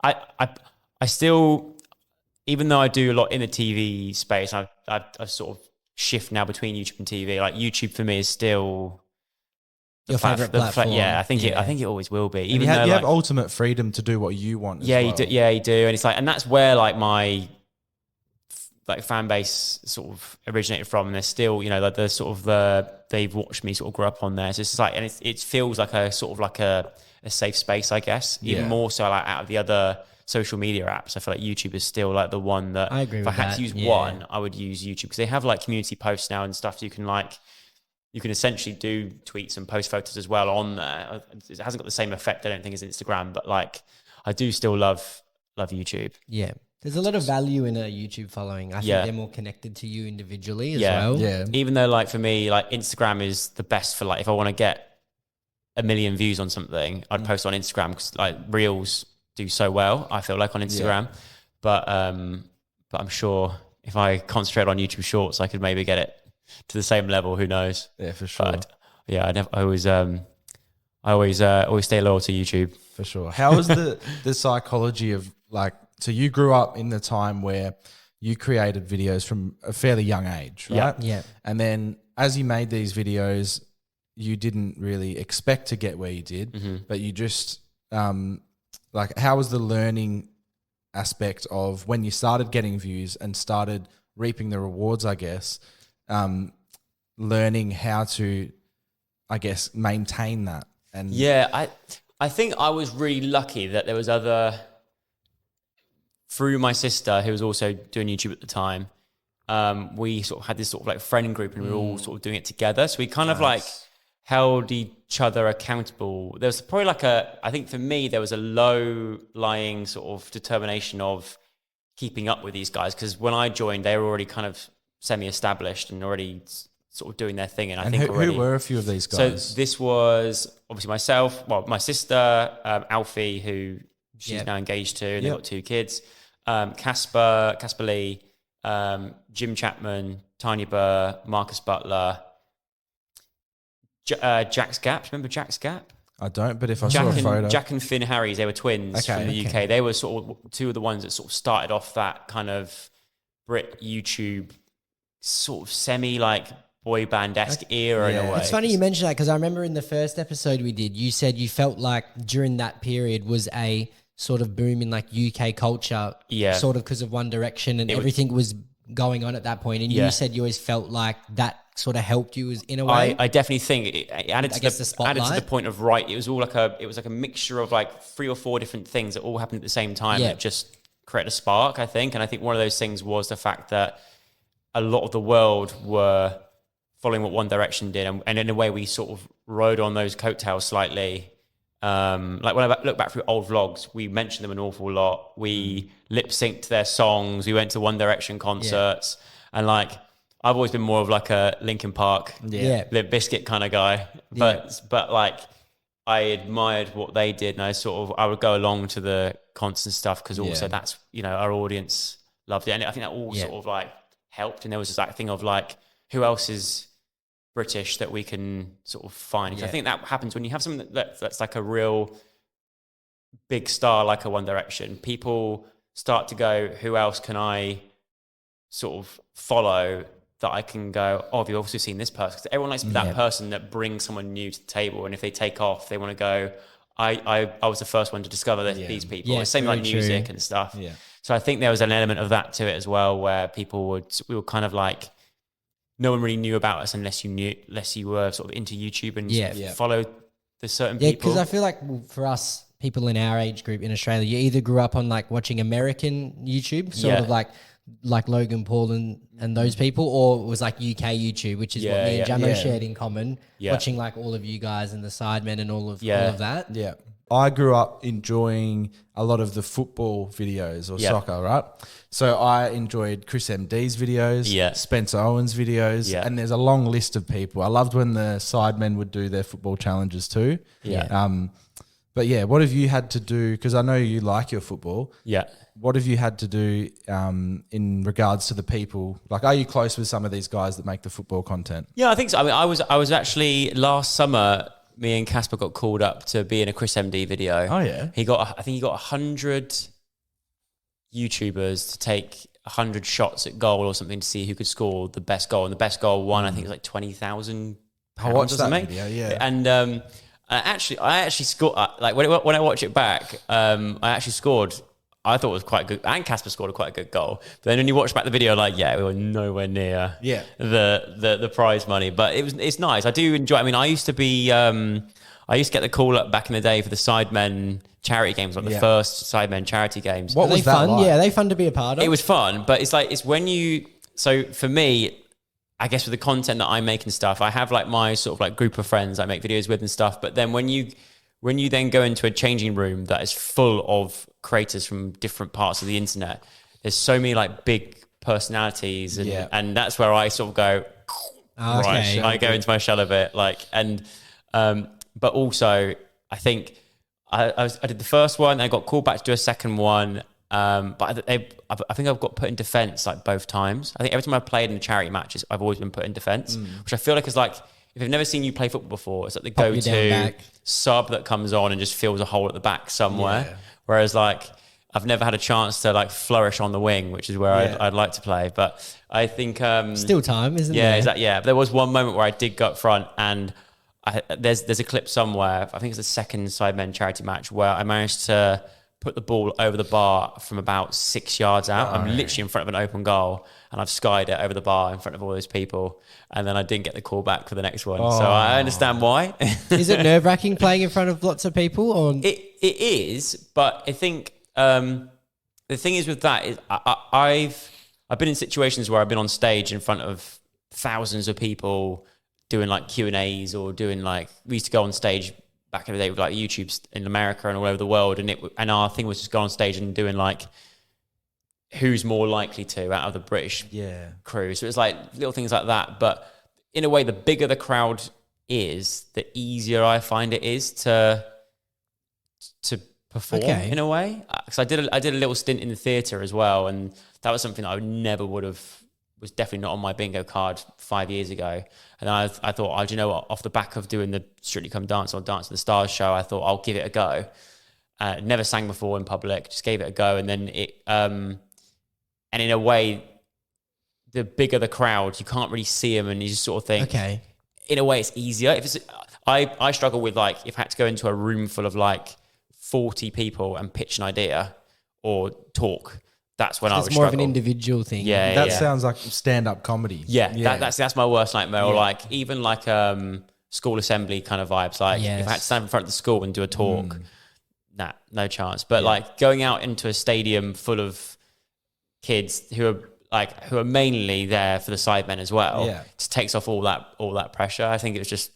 E: I still, even though I do a lot in the TV space, I sort of shift now between YouTube and TV. Like YouTube for me is still
D: Your favourite platform.
E: I think it always will be.
C: You
E: Even though
C: have
E: like,
C: ultimate freedom to do what you want.
E: you
C: as
E: do,
C: well.
E: you do, and it's like, and that's where like my like fan base sort of originated from, and they're still, like the sort of they've watched me sort of grow up on there. So it's just like, and it feels like a sort of like a safe space, I guess. Even more so like out of the other social media apps, I feel like YouTube is still like the one that
D: I agree
E: if
D: with
E: I had
D: that.
E: to use one, I would use YouTube, because they have like community posts now and stuff. You can essentially do tweets and post photos as well on there. It hasn't got the same effect, I don't think, as Instagram, but like I do still love YouTube.
D: Yeah. There's a lot of value in a YouTube following. I think they're more connected to you individually as well.
C: Yeah.
E: Even though like for me, like Instagram is the best for like, if I want to get 1 million views on something, I'd post on Instagram, because like Reels do so well, I feel like, on Instagram. But I'm sure if I concentrate on YouTube Shorts, I could maybe get it to the same level. Who knows?
C: Yeah, for sure.
E: But yeah, I always stay loyal to YouTube.
C: For sure. How is the psychology of like, so you grew up in the time where you created videos from a fairly young age, right?
D: Yeah.
C: And then as you made these videos, you didn't really expect to get where you did, but you just, like, how was the learning aspect of when you started getting views and started reaping the rewards, I guess, learning how to, I guess, maintain that? And
E: I think I was really lucky that there was through my sister, who was also doing YouTube at the time, we sort of had this sort of like friend group, and we were all sort of doing it together. So we kind of like held each other accountable. There was probably like I think for me, there was a low lying sort of determination of keeping up with these guys, because when I joined, they were already kind of semi-established and already sort of doing their thing. And I think
C: who were a few of these guys?
E: So this was obviously myself, my sister, Alfie, who she's now engaged to, and they've got 2 kids. Casper Lee, Jim Chapman, Tanya Burr, Marcus Butler, Jack's Gap. Remember Jack's Gap?
C: I don't, but if I saw a photo.
E: Jack and Finn Harries, they were twins from the UK. They were sort of 2 of the ones that sort of started off that kind of Brit YouTube sort of semi like boy band-esque era in a way.
D: It's funny you mentioned that, because I remember in the first episode we did, you said you felt like during that period was a sort of boom in like UK culture, sort of because of One Direction, and everything was going on at that point. And you said you always felt like that sort of helped you in a way.
E: I definitely think it added to
D: the
E: the point of it was all like a mixture of like 3 or 4 different things that all happened at the same time that just created a spark, I think. And I think one of those things was the fact that a lot of the world were following what One Direction did, and in a way we sort of rode on those coattails slightly. Like when I look back through old vlogs, we mentioned them an awful lot. We lip synced their songs. We went to One Direction concerts, and like I've always been more of like a Linkin Park, Limp Bizkit kind of guy. But like I admired what they did, and I would go along to the concerts and stuff, because also that's our audience loved it, and I think that all sort of like helped. And there was just that thing of like, who else is British that we can sort of find? I think that happens when you have something that's like a real big star, like a One Direction. People start to go, who else can I sort of follow that I can go, oh, have you also seen this person? Because everyone likes to be that person that brings someone new to the table, and if they take off, they want to go, I was the first one to discover these people. It's same like music and stuff. So I think there was an element of that to it as well, where we were kind of like, no one really knew about us unless you were sort of into YouTube and followed the certain people. Yeah,
D: because I feel like for us, people in our age group in Australia, you either grew up on like watching American YouTube, sort of like Logan Paul and those people, or it was like UK YouTube, which is what me and Jamo shared in common, watching like all of you guys and the Sidemen and all of that.
C: Yeah. I grew up enjoying a lot of the football videos or
E: Yeah.
C: soccer, right? So I enjoyed Chris MD's videos,
E: Yeah.
C: Spencer Owen's videos,
E: Yeah.
C: and there's a long list of people. I loved when the sidemen would do their football challenges too.
E: Yeah.
C: But yeah, what have you had to do? Because I know you like your football.
E: Yeah.
C: What have you had to do in regards to the people? Like, are you close with some of these guys that make the football content?
E: Yeah, I think so. I mean, I was actually last summer. Me and Casper got called up to be in a Chris MD video.
C: Oh yeah,
E: I think he got 100 YouTubers to take 100 shots at goal or something to see who could score the best goal, and the best goal won. I think it was like £20,000.
C: I watched that video. Yeah,
E: and I actually scored. Like when I watch it back, I actually scored. I thought it was quite good, and Casper scored quite a good goal. But then when you watch back the video, like, yeah, we were nowhere near the prize money. But it's nice. I do enjoy. I mean, I used to get the call up back in the day for the Sidemen charity games, like the first Sidemen charity games.
C: What
D: Are they
C: was that
D: fun?
C: like?
D: Yeah, are they fun to be a part of?
E: It was fun, but it's when you. So for me, I guess with the content that I make and stuff, I have like my sort of like group of friends I make videos with and stuff. But then when you then go into a changing room that is full of creators from different parts of the internet, there's so many like big personalities, and that's where I sort of go, right, I go into my shell a bit, like, and but also I think I did the first one, I got called back to do a second one, but I think I've got put in defence like both times. I think every time I've played in the charity matches, I've always been put in defence, which I feel like is like, if they've never seen you play football before, it's like the
D: Pop you down
E: go-to
D: back.
E: sub that comes on and just fills a hole at the back somewhere. Whereas like I've never had a chance to like flourish on the wing, which is where I'd like to play. But I think
D: Still time, isn't there?
E: yeah, exactly. Yeah, but there was one moment where I did go up front, and there's a clip somewhere. I think it's the second Sidemen charity match where I managed to put the ball over the bar from about 6 yards out. I'm literally in front of an open goal, and I've skied it over the bar in front of all those people. And then I didn't get the call back for the next one. So I understand why.
D: Is it nerve-wracking playing in front of lots of people? Or
E: It is, but I think the thing is with that is I've been in situations where I've been on stage in front of thousands of people doing like Q&As, or doing like, we used to go on stage back in the day with like YouTube in America and all over the world, and our thing was just go on stage and doing like who's more likely to out of the British crew. So it's like little things like that. But in a way, the bigger the crowd is, the easier I find it is to perform in a way. Because I did a little stint in the theatre as well, and that was something that I never would have, was definitely not on my bingo card 5 years ago. And I thought, oh, do you know what? Off the back of doing the Strictly Come Dance or Dance of the Stars show, I thought I'll give it a go. Never sang before in public, just gave it a go, and then it. And in a way, the bigger the crowd, you can't really see them, and you just sort of think,
D: okay,
E: in a way, it's easier. If it's, I struggle with like, if I had to go into a room full of like 40 people and pitch an idea or talk, that's when I would
D: it's more
E: struggle.
D: of an individual thing.
E: Yeah,
C: that sounds like stand-up comedy.
E: Yeah. That's my worst nightmare. Or like even like school assembly kind of vibes. Like if I had to stand in front of the school and do a talk, nah, no chance. But like going out into a stadium full of kids who are mainly there for the Sidemen as well, just takes off all that pressure. I think it was just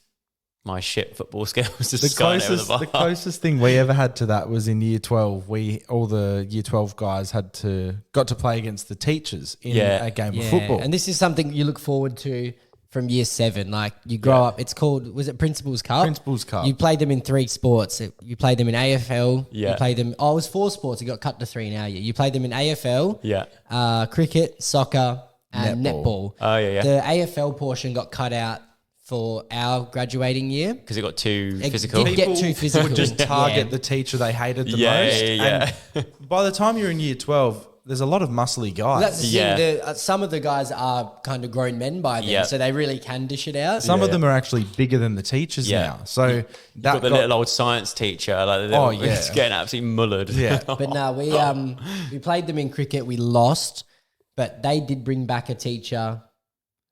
E: my shit football skills.
C: The closest thing we ever had to that was in year 12. All the year 12 guys got to play against the teachers in a game of football.
D: And this is something you look forward to from year 7. Like you grow up, it's called, was it Principal's Cup?
C: Principal's Cup.
D: You played them in 3 sports. You played them in AFL.
E: Yeah.
D: You played them, it was 4 sports. It got cut to 3 now. You played them in AFL, cricket, soccer, and netball.
E: Oh, yeah.
D: The AFL portion got cut out for our graduating year.
E: Because it got too physical.
D: Did get too physical.
C: Would just target the teacher they hated the most.
E: Yeah.
C: And by the time you're in year 12, there's a lot of muscly guys.
D: That's the thing. Some of the guys are kind of grown men by then, so they really can dish it out.
C: Some of them are actually bigger than the teachers now. So
E: You've got the little old science teacher, like it's getting absolutely mullered.
C: Yeah.
D: But no, we played them in cricket. We lost, but they did bring back a teacher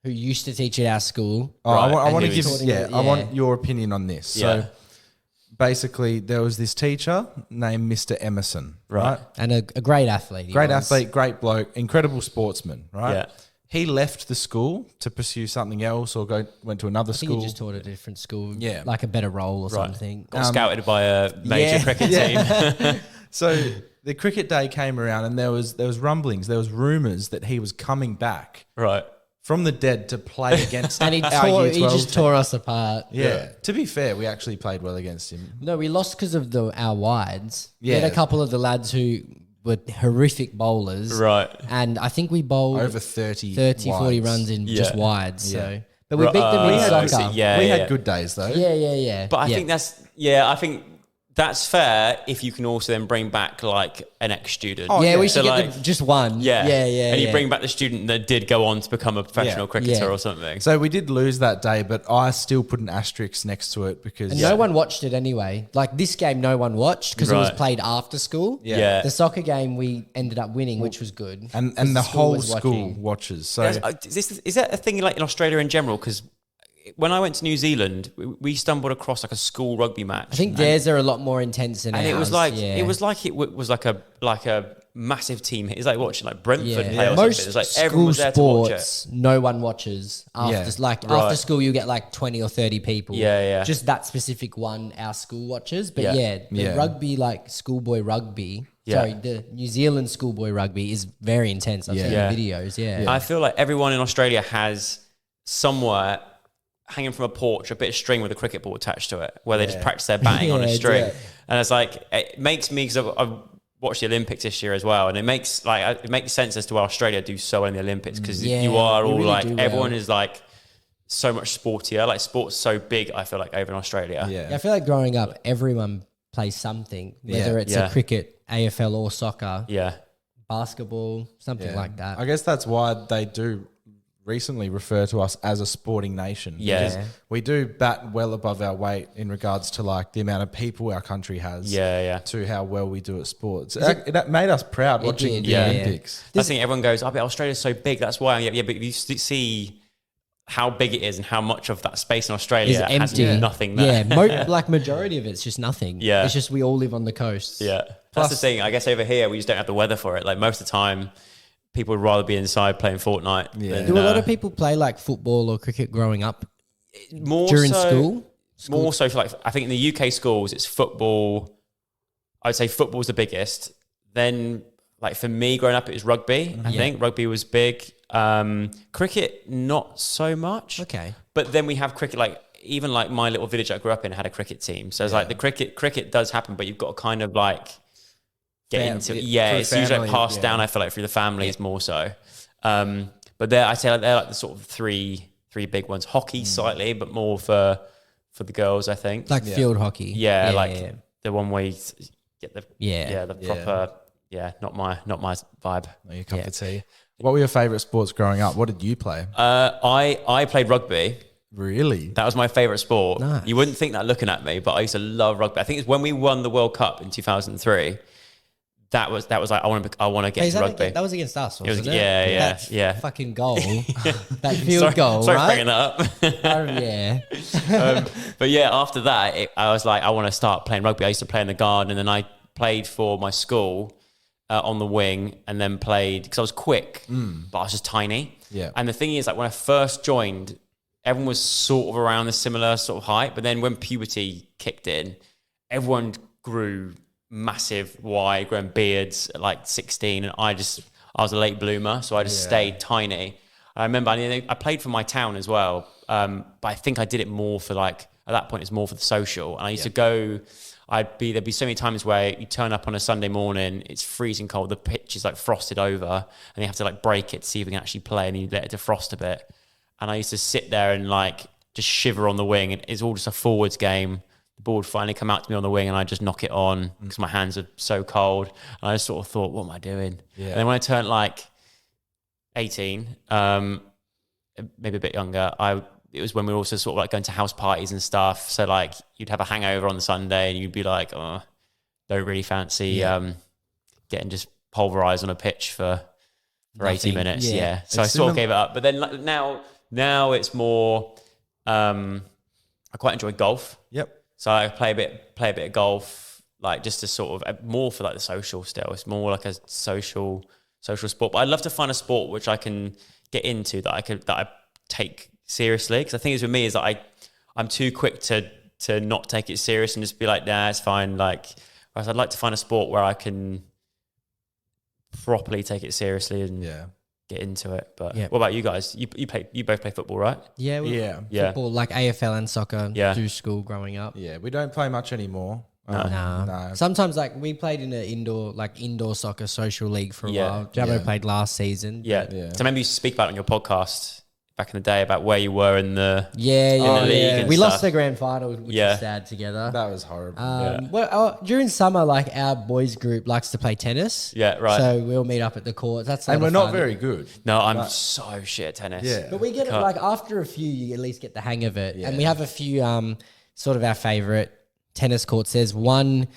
D: who used to teach at our school.
C: I want to
D: he
C: give
D: was-
C: I want your opinion on this.
E: Yeah.
C: So basically, there was this teacher named Mr. Emerson, right?
D: And a great athlete.
C: Great athlete, great bloke, incredible sportsman, right?
E: Yeah.
C: he left the school to pursue something else or went to another
D: I think
C: school.
D: he just taught at a different school,
C: Yeah.
D: like a better role or
E: Right.
D: something.
E: Got scouted by a major cricket team.
C: So the cricket day came around and there was rumblings, there was rumours that he was coming back
E: Right.
C: from the dead to play against
D: And he
C: our
D: he
C: Year 12
D: just
C: team.
D: tore us apart.
C: Yeah. To be fair, we actually played well against him.
D: No, we lost because of our wides. We
C: Yeah.
D: had a couple of the lads who were horrific bowlers.
E: Right.
D: And I think we bowled
C: Over 30
D: 40
C: wides.
D: runs in just
E: Yeah.
D: wides.
C: Yeah.
D: So, but we beat them in soccer.
E: Yeah,
C: we
E: yeah.
C: had good days though.
D: Yeah.
E: But I think I think that's fair if you can also then bring back like an ex-student.
C: Oh,
D: yeah, we
E: So,
D: should get
E: like,
D: them just one. Yeah.
E: And you
D: yeah.
E: bring back the student that did go on to become a professional
C: Yeah.
E: cricketer
D: Yeah.
E: or something.
C: So we did lose that day, but I still put an asterisk next to it because
D: And no one watched it anyway. Like this game, no one watched because it was
E: Right.
D: played after school.
E: Yeah.
D: The soccer game, we ended up winning, which was good.
C: and
D: 'Cause
C: the whole
D: was
C: school
D: watching.
C: watches. So
E: Is that a thing like in Australia in general? Because when I went to New Zealand, we stumbled across like a school rugby match.
D: I think theirs are a lot more intense than
E: and
D: ours.
E: it was like
D: yeah.
E: it was like a massive team. It's like watching like Brentford play or
D: Most
E: something. It's like
D: school
E: everyone was there to watch it.
D: sports, no one watches. After
C: Yeah.
D: after school, you get like 20 or 30 people.
E: Yeah.
D: Just that specific one, our school watches. But
E: Yeah.
D: the rugby, like schoolboy rugby.
E: Yeah.
D: Sorry, the New Zealand schoolboy rugby is very intense. I've seen
E: Yeah.
D: the videos. Yeah.
E: I feel like everyone in Australia has somewhere hanging from a porch a bit of string with a cricket ball attached to it, where they just practice their batting on a
D: Yeah,
E: string.
D: yeah.
E: And it's like it makes me, because I've watched the Olympics this year as well, and it makes sense as to why Australia do so well in the Olympics, because
D: Yeah,
E: you are
D: we
E: all
D: really
E: like
D: do well.
E: everyone is like so much sportier. Like sport's so big, I feel like over in Australia.
C: yeah.
D: I feel like growing up, everyone plays something, whether it's
E: Yeah.
D: a cricket, AFL, or soccer,
E: Yeah.
D: basketball, something
C: Yeah.
D: like that.
C: I guess that's why they do recently refer to us as a sporting nation.
E: Yeah.
C: Because we do bat well above our weight in regards to like the amount of people our country has.
E: Yeah.
C: To how well we do at sports. It made us proud watching
D: did,
C: the
E: yeah.
C: Olympics.
E: I think everyone goes, I bet Australia's so big. That's why. Yeah, but if you see how big it is and how much of that space in
D: Is
E: Australia has
D: empty.
E: nothing there.
D: Yeah, like majority of it's just nothing.
E: Yeah.
D: It's just we all live on the coast.
E: Yeah. That's the thing. I guess over here, we just don't have the weather for it. Like most of the time, people would rather be inside playing Fortnite.
C: Yeah.
E: Than,
D: Do a lot of people play like football or cricket growing up
E: more
D: during
E: so,
D: school?
E: More so for like, I think in the UK schools, it's football. I'd say football's the biggest. Then like for me growing up, it was rugby. I think rugby was big. Cricket, not so much.
D: Okay.
E: But then we have cricket, like even like my little village I grew up in had a cricket team. So it's like the cricket does happen, but you've got to kind of like get into it. Yeah,
C: through
E: it's usually
C: family,
E: passed
C: yeah.
E: down, I feel like, through the families more so. But I say like, they're like the sort of three big ones. Hockey slightly, but more for the girls, I think.
D: Like field hockey.
E: yeah, the one where you get the
D: Yeah.
E: the proper not my vibe.
C: Your cup of tea. What were your favourite sports growing up? What did you play?
E: I played rugby.
C: Really?
E: That was my favourite sport.
D: Nice.
E: You wouldn't think that looking at me, but I used to love rugby. I think it's when we won the World Cup in 2003. That was like I want to get
D: Hey,
E: into rugby.
D: that was against us,
E: was-
D: wasn't it?
E: yeah,
D: That
E: yeah.
D: fucking goal. That field goal,
E: sorry for
D: right?
E: bringing that up.
D: Yeah.
E: But yeah, after that, I was like, I want to start playing rugby. I used to play in the garden, and then I played for my school on the wing, and then played because I was quick, but I was just tiny.
C: Yeah.
E: And the thing is, like when I first joined, everyone was sort of around the similar sort of height, but then when puberty kicked in, everyone grew massive, wide, growing beards at like 16, and I was a late bloomer, so I just stayed tiny. I remember I played for my town as well, but I think I did it more for like at that point it's more for the social. And I used to go. There'd be so many times where you turn up on a Sunday morning, it's freezing cold, the pitch is like frosted over, and you have to like break it to see if you can actually play, and you let it defrost a bit. And I used to sit there and like just shiver on the wing, and it's all just a forwards game. The ball would finally come out to me on the wing, and I just knock it on because my hands are so cold. And I just sort of thought, what am I doing?
C: Yeah.
E: And then when I turned like 18, maybe a bit younger, it was when we were also sort of like going to house parties and stuff. So like you'd have a hangover on the Sunday, and you'd be like, oh, don't really fancy getting just pulverized on a pitch for 80
D: Nothing.
E: minutes.
D: Yeah.
E: Yeah. So
C: It's
E: I sort of
C: similar-
E: gave it up. But then like, now it's more, I quite enjoy golf.
C: Yep.
E: So I play a bit of golf, like just to sort of more for like the social still. It's more like a social sport. But I'd love to find a sport which I can get into that I take seriously. Because the thing is with me is that I'm too quick to not take it serious and just be like, nah, it's fine. Like, whereas I'd like to find a sport where I can properly take it seriously and get into it. But what about you guys? You both play football, right?
D: Yeah.
C: Yeah.
D: Football, like AFL and soccer through school growing up.
C: Yeah, we don't play much anymore.
D: No. Sometimes like we played in an indoor soccer social league for a while. Jamo played last season.
E: Yeah. So I remember you speak about it on your podcast back in the day about where you were in the
D: league.
E: And
D: we
E: stuff.
D: lost the grand final, which was sad together.
C: That was horrible.
D: Well, during summer, like our boys group likes to play tennis.
E: Yeah, right.
D: So we'll meet up at the courts. That's
C: and we're not
D: fun.
C: very good.
E: No, I'm so shit at tennis.
C: Yeah.
D: But we get it like after a few, you at least get the hang of it. And we have a few sort of our favorite tennis courts. There's one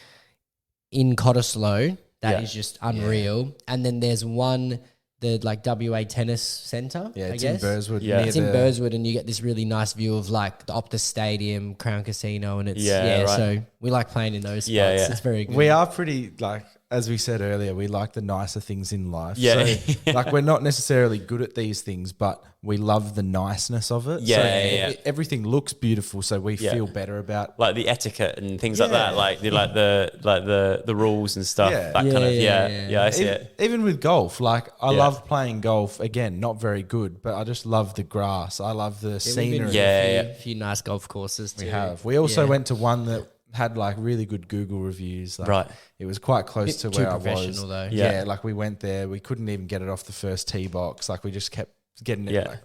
D: in Cottesloe that is just unreal, and then there's one. The like WA Tennis Centre, I guess.
C: In Burswood.
E: Yeah.
D: It's in Burswood, and you get this really nice view of like the Optus Stadium, Crown Casino, and it's
E: right.
D: So we like playing in those spots.
E: Yeah.
D: It's very good.
C: We are pretty, like, as we said earlier, we like the nicer things in life.
E: Yeah.
C: So, like, we're not necessarily good at these things, but we love the niceness of it.
E: Yeah,
C: so everything looks beautiful, so we feel better about.
E: Like the etiquette and things like that, like the rules and stuff.
C: Yeah.
E: That kind of I see it.
C: Even with golf, like, I love playing golf. Again, not very good, but I just love the grass. I love the scenery.
D: A few nice golf courses too.
C: We have. We also went to one that had like really good Google reviews. Like,
E: Right.
C: It was quite close to
D: Too
C: where I was.
D: professional though.
C: Yeah. Like we went there. We couldn't even get it off the first tee box. Like we just kept getting it.
E: Yeah.
C: Like,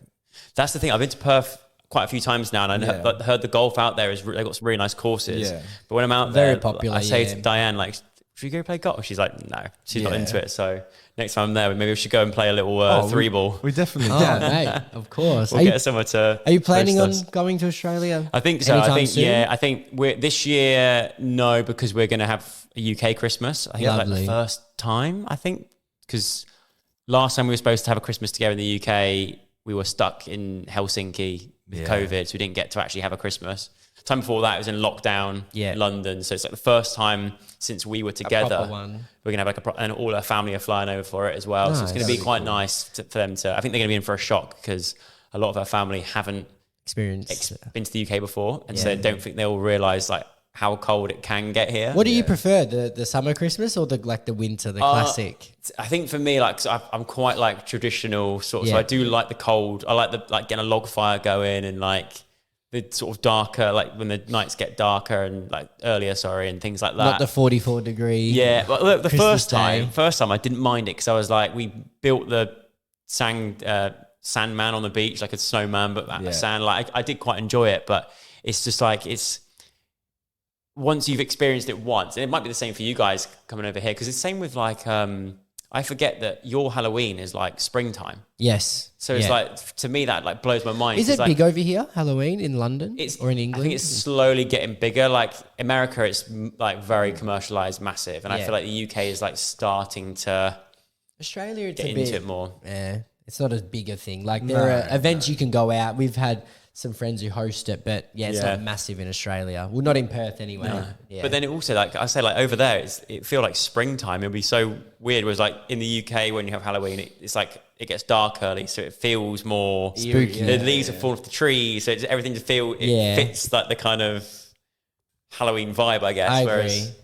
E: That's the thing. I've been to Perth quite a few times now, and I heard the golf out there they've got some really nice courses.
C: Yeah.
E: But when I'm out
D: Very
E: there,
D: popular,
E: I say
D: yeah.
E: to Diane, like, should we go play golf? She's like, no, she's not
C: Yeah.
E: into it. So next time I'm there, maybe we should go and play a little three ball.
C: we definitely
D: Oh,
C: can.
D: mate, of course.
E: We'll get somewhere to.
D: Are you planning on
E: host us.
D: going to Australia?
E: I think so.
D: anytime
E: I think
D: soon?
E: I think we're this year. No, because we're going to have a UK Christmas. I think it's like
D: Lovely.
E: the first time. I think because last time we were supposed to have a Christmas together in the UK, we were stuck in Helsinki with COVID, so we didn't get to actually have a Christmas. Time before that, it was in lockdown, London. So it's like the first time since we were together.
D: proper one.
E: We're gonna have like and all our family are flying over for it as well. So it's going to be quite nice for them to. I think they're going to be in for a shock because a lot of our family haven't
D: Experience.
E: been to the UK before, and so I don't think they'll realise like how cold it can get here.
D: What do you prefer, the summer Christmas or the winter, the classic?
E: I think for me, like, so I'm quite like traditional sort of, so I do like the cold. I like getting a log fire going and like the sort of darker, like when the nights get darker and like earlier, and things like that.
D: Not the 44 degree.
E: Yeah, but look, the
D: Christmas
E: first time I didn't mind it because I was like, we built the sandman on the beach, like a snowman, but sand. Like I did quite enjoy it, but it's just like once you've experienced it once, and it might be the same for you guys coming over here because it's the same with like I forget that your Halloween is like springtime.
D: Yes.
E: So it's like, to me, that like blows my mind.
D: Is it
E: like,
D: big over here, Halloween in London or in England?
E: I think it's slowly getting bigger. Like America, it's like very commercialized, massive. And I feel like the UK is like starting to
D: Australia, it's
E: get
D: a bit,
E: into it more.
D: Yeah, it's not as big a thing. Like there are events you can go out. We've had some friends who host it, but it's not massive in Australia. Well, not in Perth anyway.
E: No.
D: Yeah.
E: But then it also, like I say, like over there, it feel like springtime. It'll be so weird. Whereas like in the UK, when you have Halloween, it's like it gets dark early, so it feels more
D: spooky.
E: The leaves are falling off the trees, so everything just fits like the kind of Halloween vibe, I guess.
D: I
E: Whereas,
D: agree.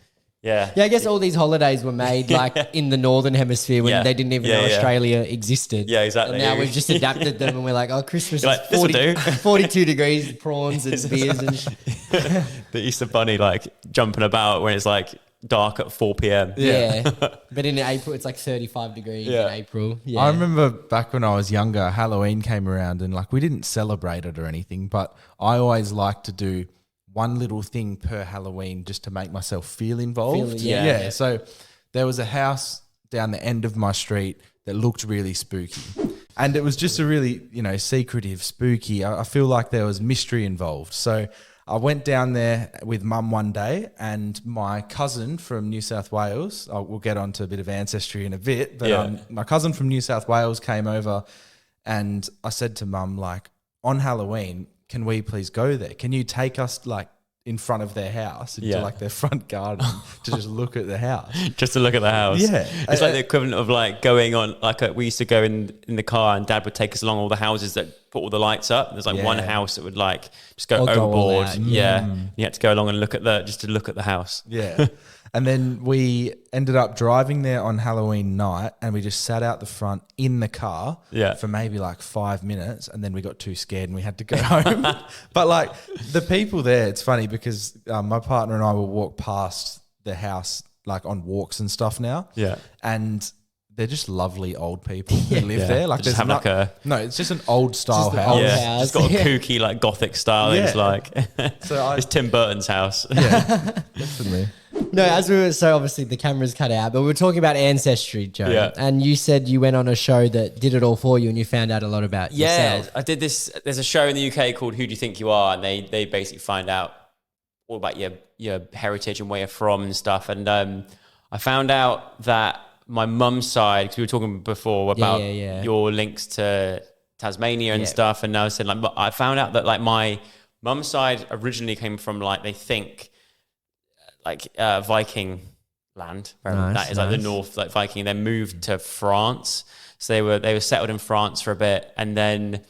E: Yeah,
D: I guess all these holidays were made like in the northern hemisphere when they didn't even know Australia existed.
E: Yeah, exactly.
D: And now we've just adapted them and we're like, oh, Christmas
E: You're
D: is
E: like, this'll do.
D: 42 degrees, prawns and beers and
E: the Easter Bunny like jumping about when it's like dark at 4 p.m.
D: Yeah. But in April, it's like 35 degrees in April. Yeah.
C: I remember back when I was younger, Halloween came around and like we didn't celebrate it or anything, but I always liked to do one little thing per Halloween just to make myself feel involved. So there was a house down the end of my street that looked really spooky. And it was just a really, secretive, spooky. I feel like there was mystery involved. So I went down there with mum one day and my cousin from New South Wales, we'll get onto a bit of ancestry in a bit, but my cousin from New South Wales came over and I said to mum, like, on Halloween, can we please go there? Can you take us like in front of their house into
E: Yeah.
C: like their front garden to just look at the house.
E: Just to look at the house.
C: Yeah.
E: It's like the equivalent of like going on, like we used to go in the car and Dad would take us along all the houses that put all the lights up. There's like one
C: Yeah.
E: house that would like just go
D: Or go all
E: overboard.
D: out.
E: Yeah. You had to go along and look at just to look at the house.
C: Yeah. And then we ended up driving there on Halloween night and we just sat out the front in the car
E: Yeah.
C: for maybe like 5 minutes and then we got too scared and we had to go home. But like the people there, it's funny because my partner and I will walk past the house like on walks and stuff now.
E: Yeah.
C: And they're just lovely old people who live
E: Yeah.
C: there. Like
E: They just
C: there's
E: have like
C: no, it's just an old style
D: Just an
C: house.
D: old
E: Yeah.
D: house.
E: Just got a
D: Yeah.
E: kooky like Gothic style.
C: Yeah.
E: It's like,
C: So
E: it's Tim Burton's house.
C: yeah, definitely.
D: No, as we were, so obviously the camera's cut out, but we were talking about ancestry, Joe.
E: Yeah.
D: And you said you went on a show that did it all for you and you found out a lot about
E: Yeah,
D: yourself.
E: I did this. There's a show in the UK called Who Do You Think You Are? And they basically find out all about your heritage and where you're from and stuff. And I found out that my mum's side, because we were talking before about
D: yeah.
E: your links to Tasmania and
D: Yeah.
E: stuff. And I was saying, like, I found out that like my mum's side originally came from like, they think like Viking land.
D: Nice,
E: That is like the
D: nice.
E: North, like Viking, then moved to France. So they were settled in France for a bit, and then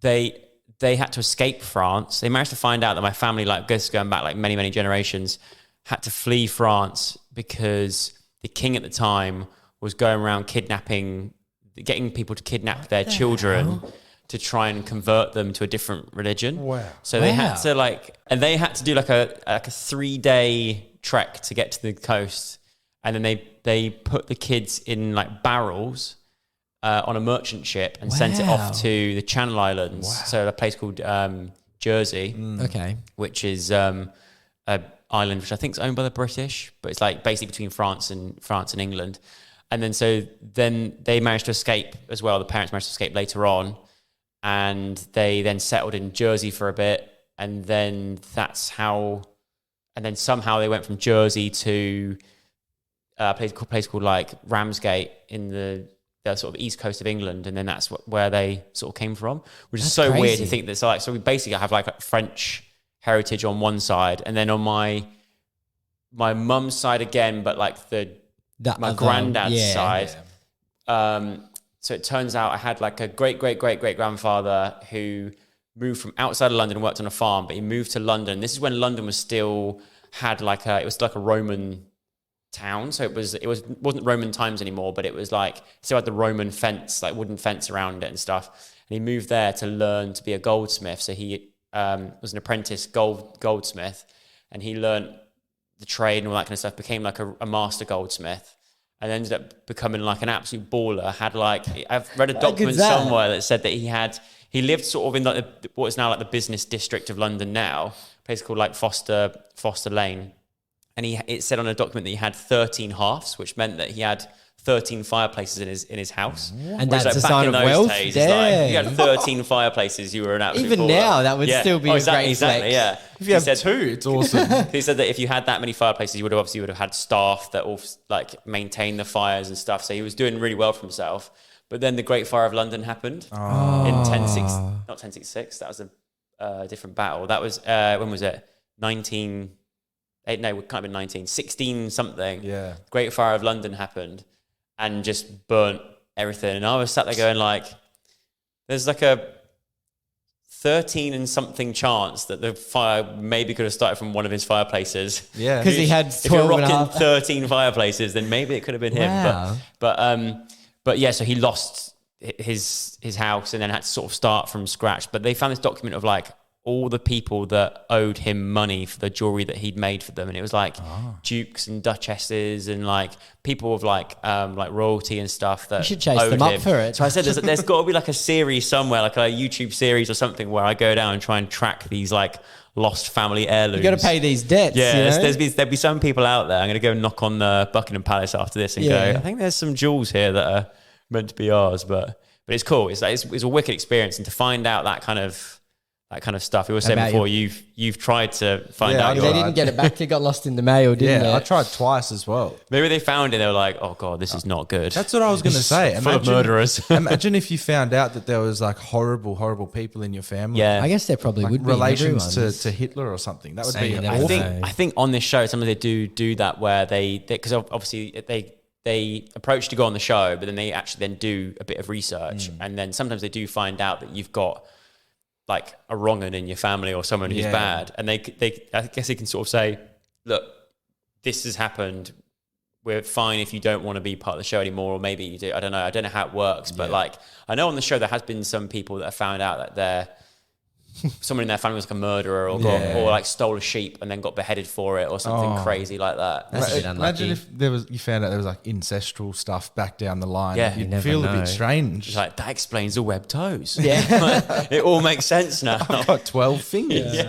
E: they had to escape France. They managed to find out that my family, like this going back like many generations, had to flee France because the king at the time was going around getting people to kidnap their children to try and convert them to a different religion.
C: Wow.
E: So they had
D: Wow.
E: to they had to do like a 3-day trek to get to the coast, and then they put the kids in like barrels on a merchant ship and sent it
D: Wow.
E: off to the Channel Islands. So a place called Jersey,
D: Okay.
E: which is a island which I think is owned by the British, but it's like basically between France and England. And then they managed to escape as well. The parents managed to escape later on, and they then settled in Jersey for a bit, and then somehow they went from Jersey to a place called like Ramsgate in the sort of east coast of England, and then that's where they sort of came from, which is
D: That's
E: so weird
D: crazy.
E: to think that. So we basically have like a French heritage on one side, and then on my mum's side again, but like my granddad's side. So it turns out I had like a great grandfather who moved from outside of London and worked on a farm, but he moved to London. This is when London was still had like it was like a Roman town. So it wasn't Roman times anymore, but it was like still had the Roman fence, like wooden fence around it and stuff. And he moved there to learn to be a goldsmith. So he was an apprentice goldsmith, and he learned the trade and all that kind of stuff, became like a master goldsmith, and ended up becoming like an absolute baller. I've read a document somewhere that said that he lived sort of in like what is now like the business district of London now, a place called like Foster Lane. And it said on a document that he had 13 hearths, which meant that he had 13 fireplaces in his house.
D: And
E: Whereas,
D: that's a
E: back
D: sign
E: in
D: of
E: those
D: wealth?
E: days, it's like, if you
D: Dang.
E: had 13 fireplaces, you were an absolute
D: Even
E: baller.
D: now, that would still be a great
E: exactly,
D: flex.
E: yeah.
C: If you have two, it's awesome.
E: He said that if you had that many fireplaces, you would have had staff that all like maintain the fires and stuff. So he was doing really well for himself. But then the Great Fire of London happened in not 1066. That was a different battle. That was when was it? 16 something.
C: Yeah.
E: Great Fire of London happened and just burnt everything. And I was sat there going like, there's like a 13 and something chance that the fire maybe could have started from one of his fireplaces.
C: Yeah.
D: Because he had
E: If you're
D: 12 and a
E: rocking
D: half.
E: 13 fireplaces, then maybe it could have been
D: Wow.
E: him. But yeah, so he lost his house and then had to sort of start from scratch. But they found this document of like all the people that owed him money for the jewelry that he'd made for them, and it was like dukes and duchesses and like people of like royalty and stuff that
D: You should chase
E: owed
D: them up
E: him.
D: for it.
E: So I said, there's got to be like a series somewhere, like a YouTube series or something, where I go down and try and track these like lost family heirlooms.
D: You got to pay these debts.
E: Yeah,
D: you know?
E: there'll be some people out there. I'm going to go knock on the Buckingham Palace after this and
D: Yeah.
E: go, I think there's some jewels here that are meant to be ours, but it's cool. It's a wicked experience, and to find out that kind of that kind of stuff. You were saying
D: About
E: before you've tried to find
C: Yeah,
E: out.
C: I
E: Your,
D: They didn't get it back. It got lost in the mail, didn't
C: Yeah, I
D: it?
C: tried twice as well.
E: maybe they found it. They were like, "Oh God, this is not good."
C: That's what I was going to say.
E: Full of murderers.
C: Imagine if you found out that there was like horrible people in your family.
E: Yeah,
D: I guess there probably
C: Like
D: would be in
C: relations
D: everyone's.
C: to Hitler or something. That would
D: Saying
C: be
D: that.
E: I
C: awful.
E: think I think on this show, sometimes they do that where they because obviously they approach to go on the show, but then they actually then do a bit of research, and then sometimes they do find out that you've got like a wrong un in your family or someone who's bad, and they I guess they can sort of say, look, this has happened. We're fine if you don't want to be part of the show anymore, or maybe you do. I don't know how it works, but like I know on the show there has been some people that have found out that someone in their family was like a murderer or or like stole a sheep and then got beheaded for it or something crazy like that.
D: That's a bit unlucky.
C: Imagine if you found out there was like ancestral stuff back down the line.
E: Yeah.
C: You'd
D: You never
C: feel a
D: know.
C: bit strange.
E: It's like that explains the webbed toes.
D: Yeah.
E: it all makes sense now.
C: I've got 12 fingers.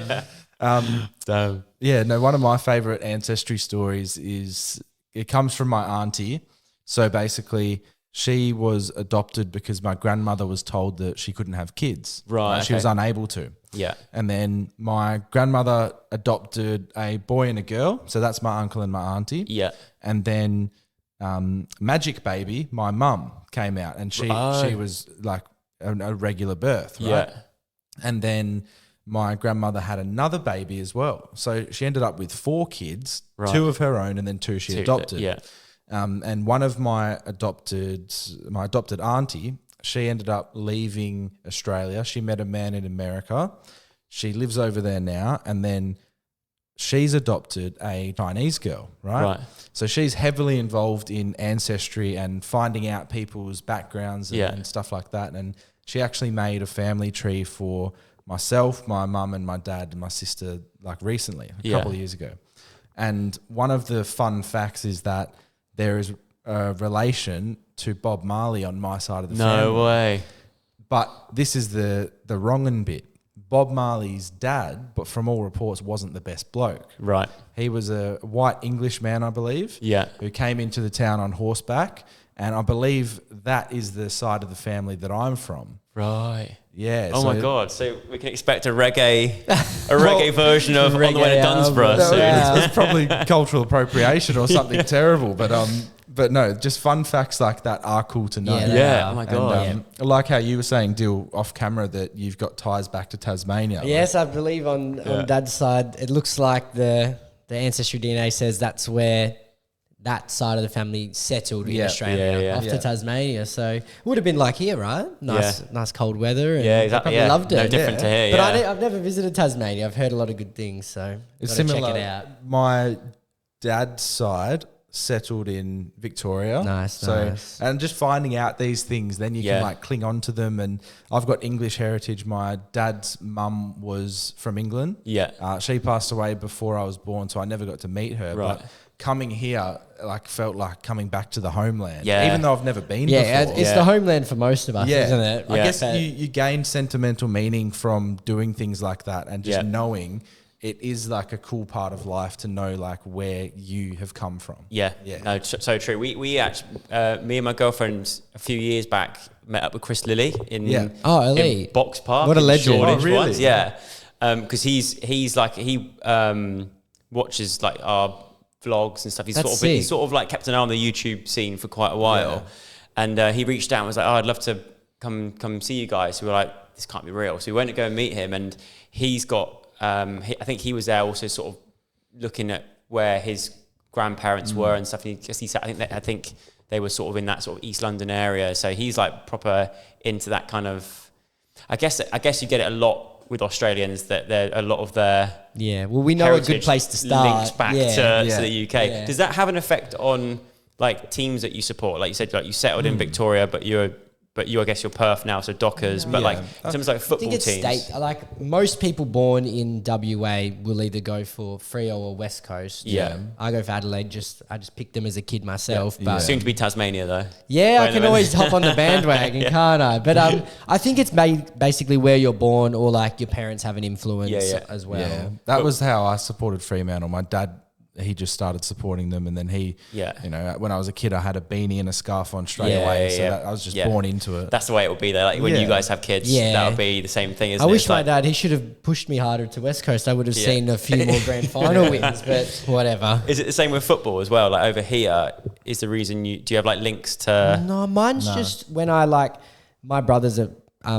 C: Yeah, no, one of my favorite ancestry stories is it comes from my auntie. So basically, she was adopted because my grandmother was told that she couldn't have kids.
E: Right,
C: She was
E: okay.
C: unable to.
E: Yeah.
C: And then my grandmother adopted a boy and a girl. So that's my uncle and my auntie.
E: Yeah.
C: And then Magic Baby, my mum, came out and she was like a regular birth, right?
E: Yeah.
C: And then my grandmother had another baby as well. So she ended up with 4 kids,
E: Right.
C: 2 of her own and then 2 she adopted.
E: Yeah.
C: And one of my adopted auntie, she ended up leaving Australia. She met a man in America. She lives over there now. And then she's adopted a Chinese girl, right?
E: Right.
C: So she's heavily involved in ancestry and finding out people's backgrounds and stuff like that. And she actually made a family tree for myself, my mum and my dad and my sister like recently, a couple of years ago. And one of the fun facts is that there is a relation to Bob Marley on my side of the family.
E: No way.
C: But this is the wrongin' bit. Bob Marley's dad, but from all reports, wasn't the best bloke.
E: Right.
C: He was a white English man, I believe,
E: Yeah.
C: who came into the town on horseback. And I believe that is the side of the family that I'm from.
E: Right.
C: Yeah.
E: Oh
C: so
E: my God. So we can expect a reggae version of On the Way to
D: Reggae
E: Dunsborough
D: album.
E: soon.
C: It's probably cultural appropriation or something terrible. But no, just fun facts like that are cool to know.
D: Yeah,
E: Yeah. Oh my God.
C: And, like how you were saying, Dill, off camera, that you've got ties back to Tasmania.
D: Yes, I believe on Dad's side, it looks like the ancestry DNA says that's where that side of the family settled in Australia off to Tasmania. So it would have been like here, right? Nice cold weather. And
E: Yeah,
D: they
E: exactly.
D: probably
E: Yeah.
D: loved it.
E: No different to here.
D: But
E: Yeah.
D: I've never visited Tasmania. I've heard a lot of good things, so
C: It's
D: gotta
C: similar.
D: check it out.
C: My dad's side settled in Victoria.
D: Nice.
C: And just finding out these things, then you
E: Yeah.
C: can like cling on to them. And I've got English heritage. My dad's mum was from England.
E: Yeah.
C: She passed away before I was born, so I never got to meet her.
E: Right.
C: But coming here, like, felt like coming back to the homeland.
E: Yeah.
C: Even though I've never been
D: Yeah,
C: before.
D: it's the homeland for most of us,
C: Yeah.
D: isn't it?
C: I
E: Yeah.
C: guess you gain sentimental meaning from doing things like that and just
E: Yeah.
C: knowing it is like a cool part of life to know like where you have come from.
E: Yeah,
C: Yeah.
E: no, so true. We actually, me and my girlfriend a few years back met up with Chris Lilly in
D: Oh,
E: in
D: elite.
E: Box Park.
D: What a
E: in
D: legend.
E: Shoreditch
C: Oh, really?
E: once. Yeah, because he's like he watches like our vlogs and stuff. He's
D: That's
E: he's
D: sick.
E: sort of like kept an eye on the YouTube scene for quite a while, and he reached out and was like, "Oh, I'd love to come see you guys." So we were like, "This can't be real." So we went to go and meet him, and he's got. I think he was there also sort of looking at where his grandparents were and stuff. And he said, I think they were sort of in that sort of East London area. So he's like proper into that kind of. I guess you get it a lot with Australians that they're a lot of their
D: Yeah, well, we know a good
E: heritage
D: place to start.
E: links back
D: Yeah.
E: to the UK.
D: Yeah.
E: Does that have an effect on like teams that you support? Like you said, like you settled in Victoria, but you I guess you're Perth now, so Dockers. But like in terms of like
D: I
E: football
D: think it's
E: teams,
D: state. Like most people born in WA will either go for Freo or West Coast.
E: Yeah.
D: I go for Adelaide. I just picked them as a kid myself. But
E: soon to be Tasmania though.
D: yeah, I
E: Right,
D: can
E: no,
D: always hop on the bandwagon, can't I? But I think it's basically where you're born or like your parents have an influence
E: Yeah.
D: as well.
C: Yeah, that was how I supported Fremantle. My dad, he just started supporting them, and then he,
E: Yeah.
C: you know, when I was a kid, I had a beanie and a scarf on straight
E: Yeah,
C: away,
E: yeah,
C: so
E: yeah.
C: that, I was just
E: Yeah.
C: born into it.
E: That's the way it will be there. Like when
C: Yeah.
E: you guys have kids,
D: Yeah.
E: that'll be the same thing, isn't
D: I
E: it?
D: wish
E: It's
D: my
E: like-
D: dad, he should have pushed me harder to West Coast. I would have
E: Yeah.
D: seen a few more grand final wins, but whatever.
E: Is it the same with football as well? Like over here, is the reason do you have like links to?
D: No, mine's just when I like, my brothers are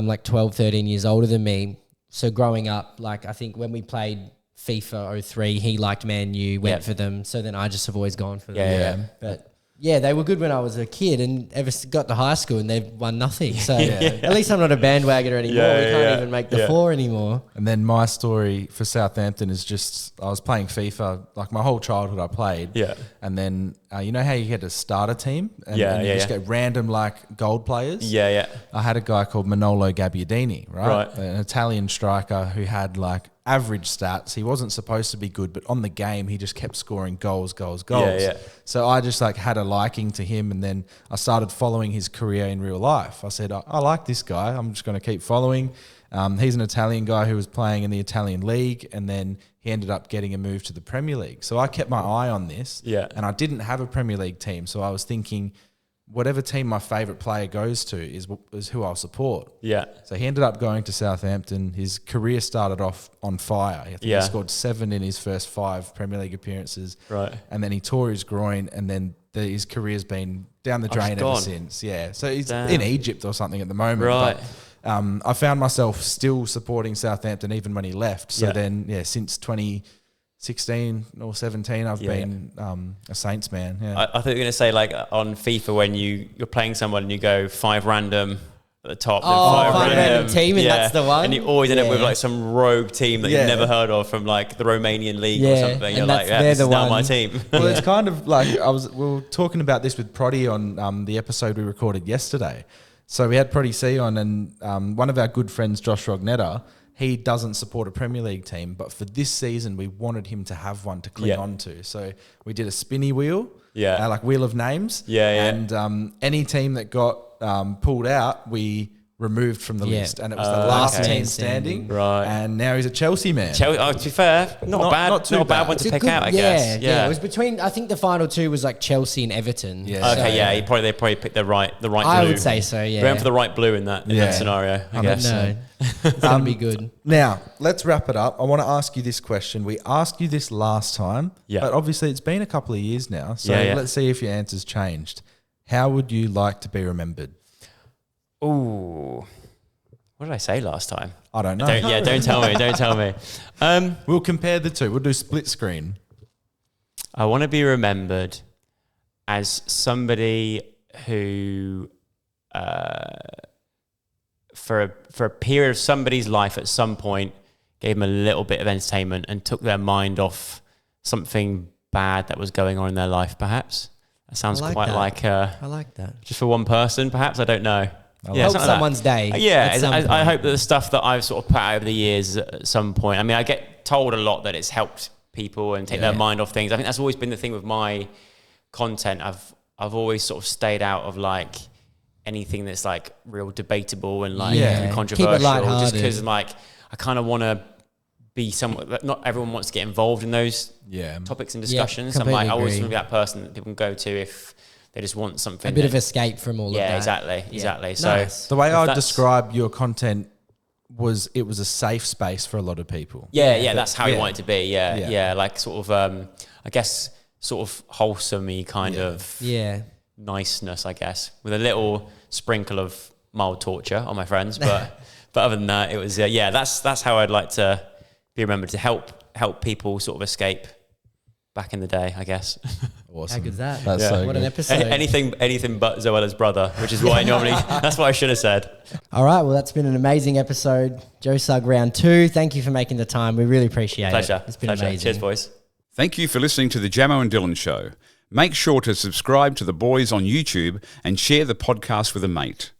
D: like 12, 13 years older than me. So growing up, like I think when we played FIFA 03, he liked Man U, went
E: Yeah.
D: for them. So then I just have always gone for them.
E: Yeah.
D: But yeah, they were good when I was a kid and ever got to high school and they've won nothing. So at least I'm not a bandwagoner anymore.
E: Yeah,
D: we can't
E: yeah,
D: even make the
E: yeah.
D: four anymore.
C: And then my story for Southampton is just, I was playing FIFA, like my whole childhood I played.
E: Yeah.
C: And then, you know how you had a starter team? And,
E: Yeah,
C: and you
E: yeah,
C: just
E: yeah.
C: get random like gold players?
E: Yeah.
C: I had a guy called Manolo Gabbiadini, right?
E: Right.
C: An Italian striker who had like average stats. He wasn't supposed to be good, but on the game, he just kept scoring goals.
E: Yeah.
C: So I just like had a liking to him, and then I started following his career in real life. I said, I like this guy. I'm just going to keep following. He's an Italian guy who was playing in the Italian league, and then he ended up getting a move to the Premier League. So I kept my eye on this,
E: Yeah.
C: and I didn't have a Premier League team. So I was thinking, whatever team my favourite player goes to is who I'll support.
E: Yeah.
C: So he ended up going to Southampton. His career started off on fire. I think
E: Yeah.
C: he scored 7 in his first 5 Premier League appearances.
E: Right.
C: And then he tore his groin, and then his career's been down the
E: Oh, it's
C: drain ever
E: gone.
C: since. Yeah. So he's
E: Damn.
C: in Egypt or something at the moment.
E: Right.
C: But, I found myself still supporting Southampton even when he left. So
E: Yeah.
C: then, since 2016 or 17, I've
E: Yeah,
C: been a Saints man. Yeah.
E: I thought you were going to say like on FIFA when you're playing someone and you go 5 random at the top, then
D: Oh,
E: 5
D: 5 random team and that's the one?
E: And you always end up with
D: Yeah.
E: like some rogue team that
C: Yeah.
E: you've never heard of from like the Romanian league or
D: Yeah,
E: something.
D: and
E: You're like,
D: that's-
E: yeah,
D: they're
E: this
D: the
E: is now my
D: one.
E: team.
C: Well, it's kind of like we were talking about this with Proddy on the episode we recorded yesterday. So we had Proddy C on, and one of our good friends, Josh Rognetta, he doesn't support a Premier League team, but for this season, we wanted him to have one to cling
E: Yeah.
C: on to. So we did a spinny wheel,
E: Yeah.
C: like wheel of names.
E: Yeah.
C: And any team that got pulled out, we removed from the
D: Yeah.
C: list, and it was the last
E: okay.
C: team standing.
E: Right.
C: And now he's a Chelsea man.
E: Chelsea, to be fair, not bad.
C: not too
E: Not a bad
C: bad.
E: one to
D: It's a
E: pick
D: good-
E: out, I guess.
D: Yeah. It was between, I think the final two was like Chelsea and Everton.
C: Yeah.
E: Okay,
C: So-
E: yeah, they probably picked the right blue.
D: I would say so, yeah.
E: They went for the right blue in that
C: Yeah.
E: scenario, I
C: I
E: guess.
C: mean,
D: No, it's going to be good.
C: Now, let's wrap it up. I want to ask you this question. We asked you this last time,
E: Yeah.
C: but obviously it's been a couple of years now. So
E: Yeah.
C: let's see if your answer's changed. How would you like to be remembered?
E: Ooh, what did I say last time?
C: I don't know.
E: Don't tell me. Don't tell me.
C: We'll compare the two. We'll do split screen.
E: I want to be remembered as somebody who, for a period of somebody's life at some point, gave them a little bit of entertainment and took their mind off something bad that was going on in their life, perhaps. That sounds
D: I like
E: quite
D: that.
E: like
D: I like that.
E: just for one person, perhaps. I don't know.
C: like
D: Help
E: something like that.
D: someone's day.
E: Yeah,
D: at some
E: I
D: point.
E: hope that the stuff that I've sort of put out over the years at some point, I mean, I get told a lot that it's helped people and take their mind off things. I think that's always been the thing with my content. I've always sort of stayed out of like anything that's like real debatable and like
C: Yeah.
D: Keep it
E: controversial, just
D: lighthearted.
E: because like I kind of want to be someone. Not everyone wants to get involved in those
C: Yeah.
E: topics and discussions. I'm
D: completely
E: like, I always
D: agree.
E: want to be that person that people can go to if they just want something.
D: A bit of
E: that-
D: escape from all of
E: yeah,
D: that.
E: exactly. So
D: Nice.
C: The way
E: if
C: I would
E: that's-
C: describe your content was it was a safe space for a lot of people.
E: Yeah, that's how you
C: Yeah.
E: want it to be. Yeah,
C: Yeah.
E: like sort of, I guess, sort of wholesome-y kind of
D: Yeah.
E: niceness, I guess, with a little sprinkle of mild torture on my friends. But other than that, it was that's how I'd like to be remembered, to help people sort of escape back in the day, I guess.
C: Awesome.
D: How good's that?
C: That's
E: Yeah.
C: so
D: What
C: good.
D: an episode.
E: anything but Zoella's brother, which is what I normally. That's what I should have said.
D: All right. Well, that's been an amazing episode. Joe Sugg round 2. Thank you for making the time. We really appreciate
E: Pleasure.
D: it. It's been
E: Pleasure.
D: amazing.
E: Cheers, boys.
A: Thank you for listening to the Jamo and Dylan Show. Make sure to subscribe to the boys on YouTube and share the podcast with a mate.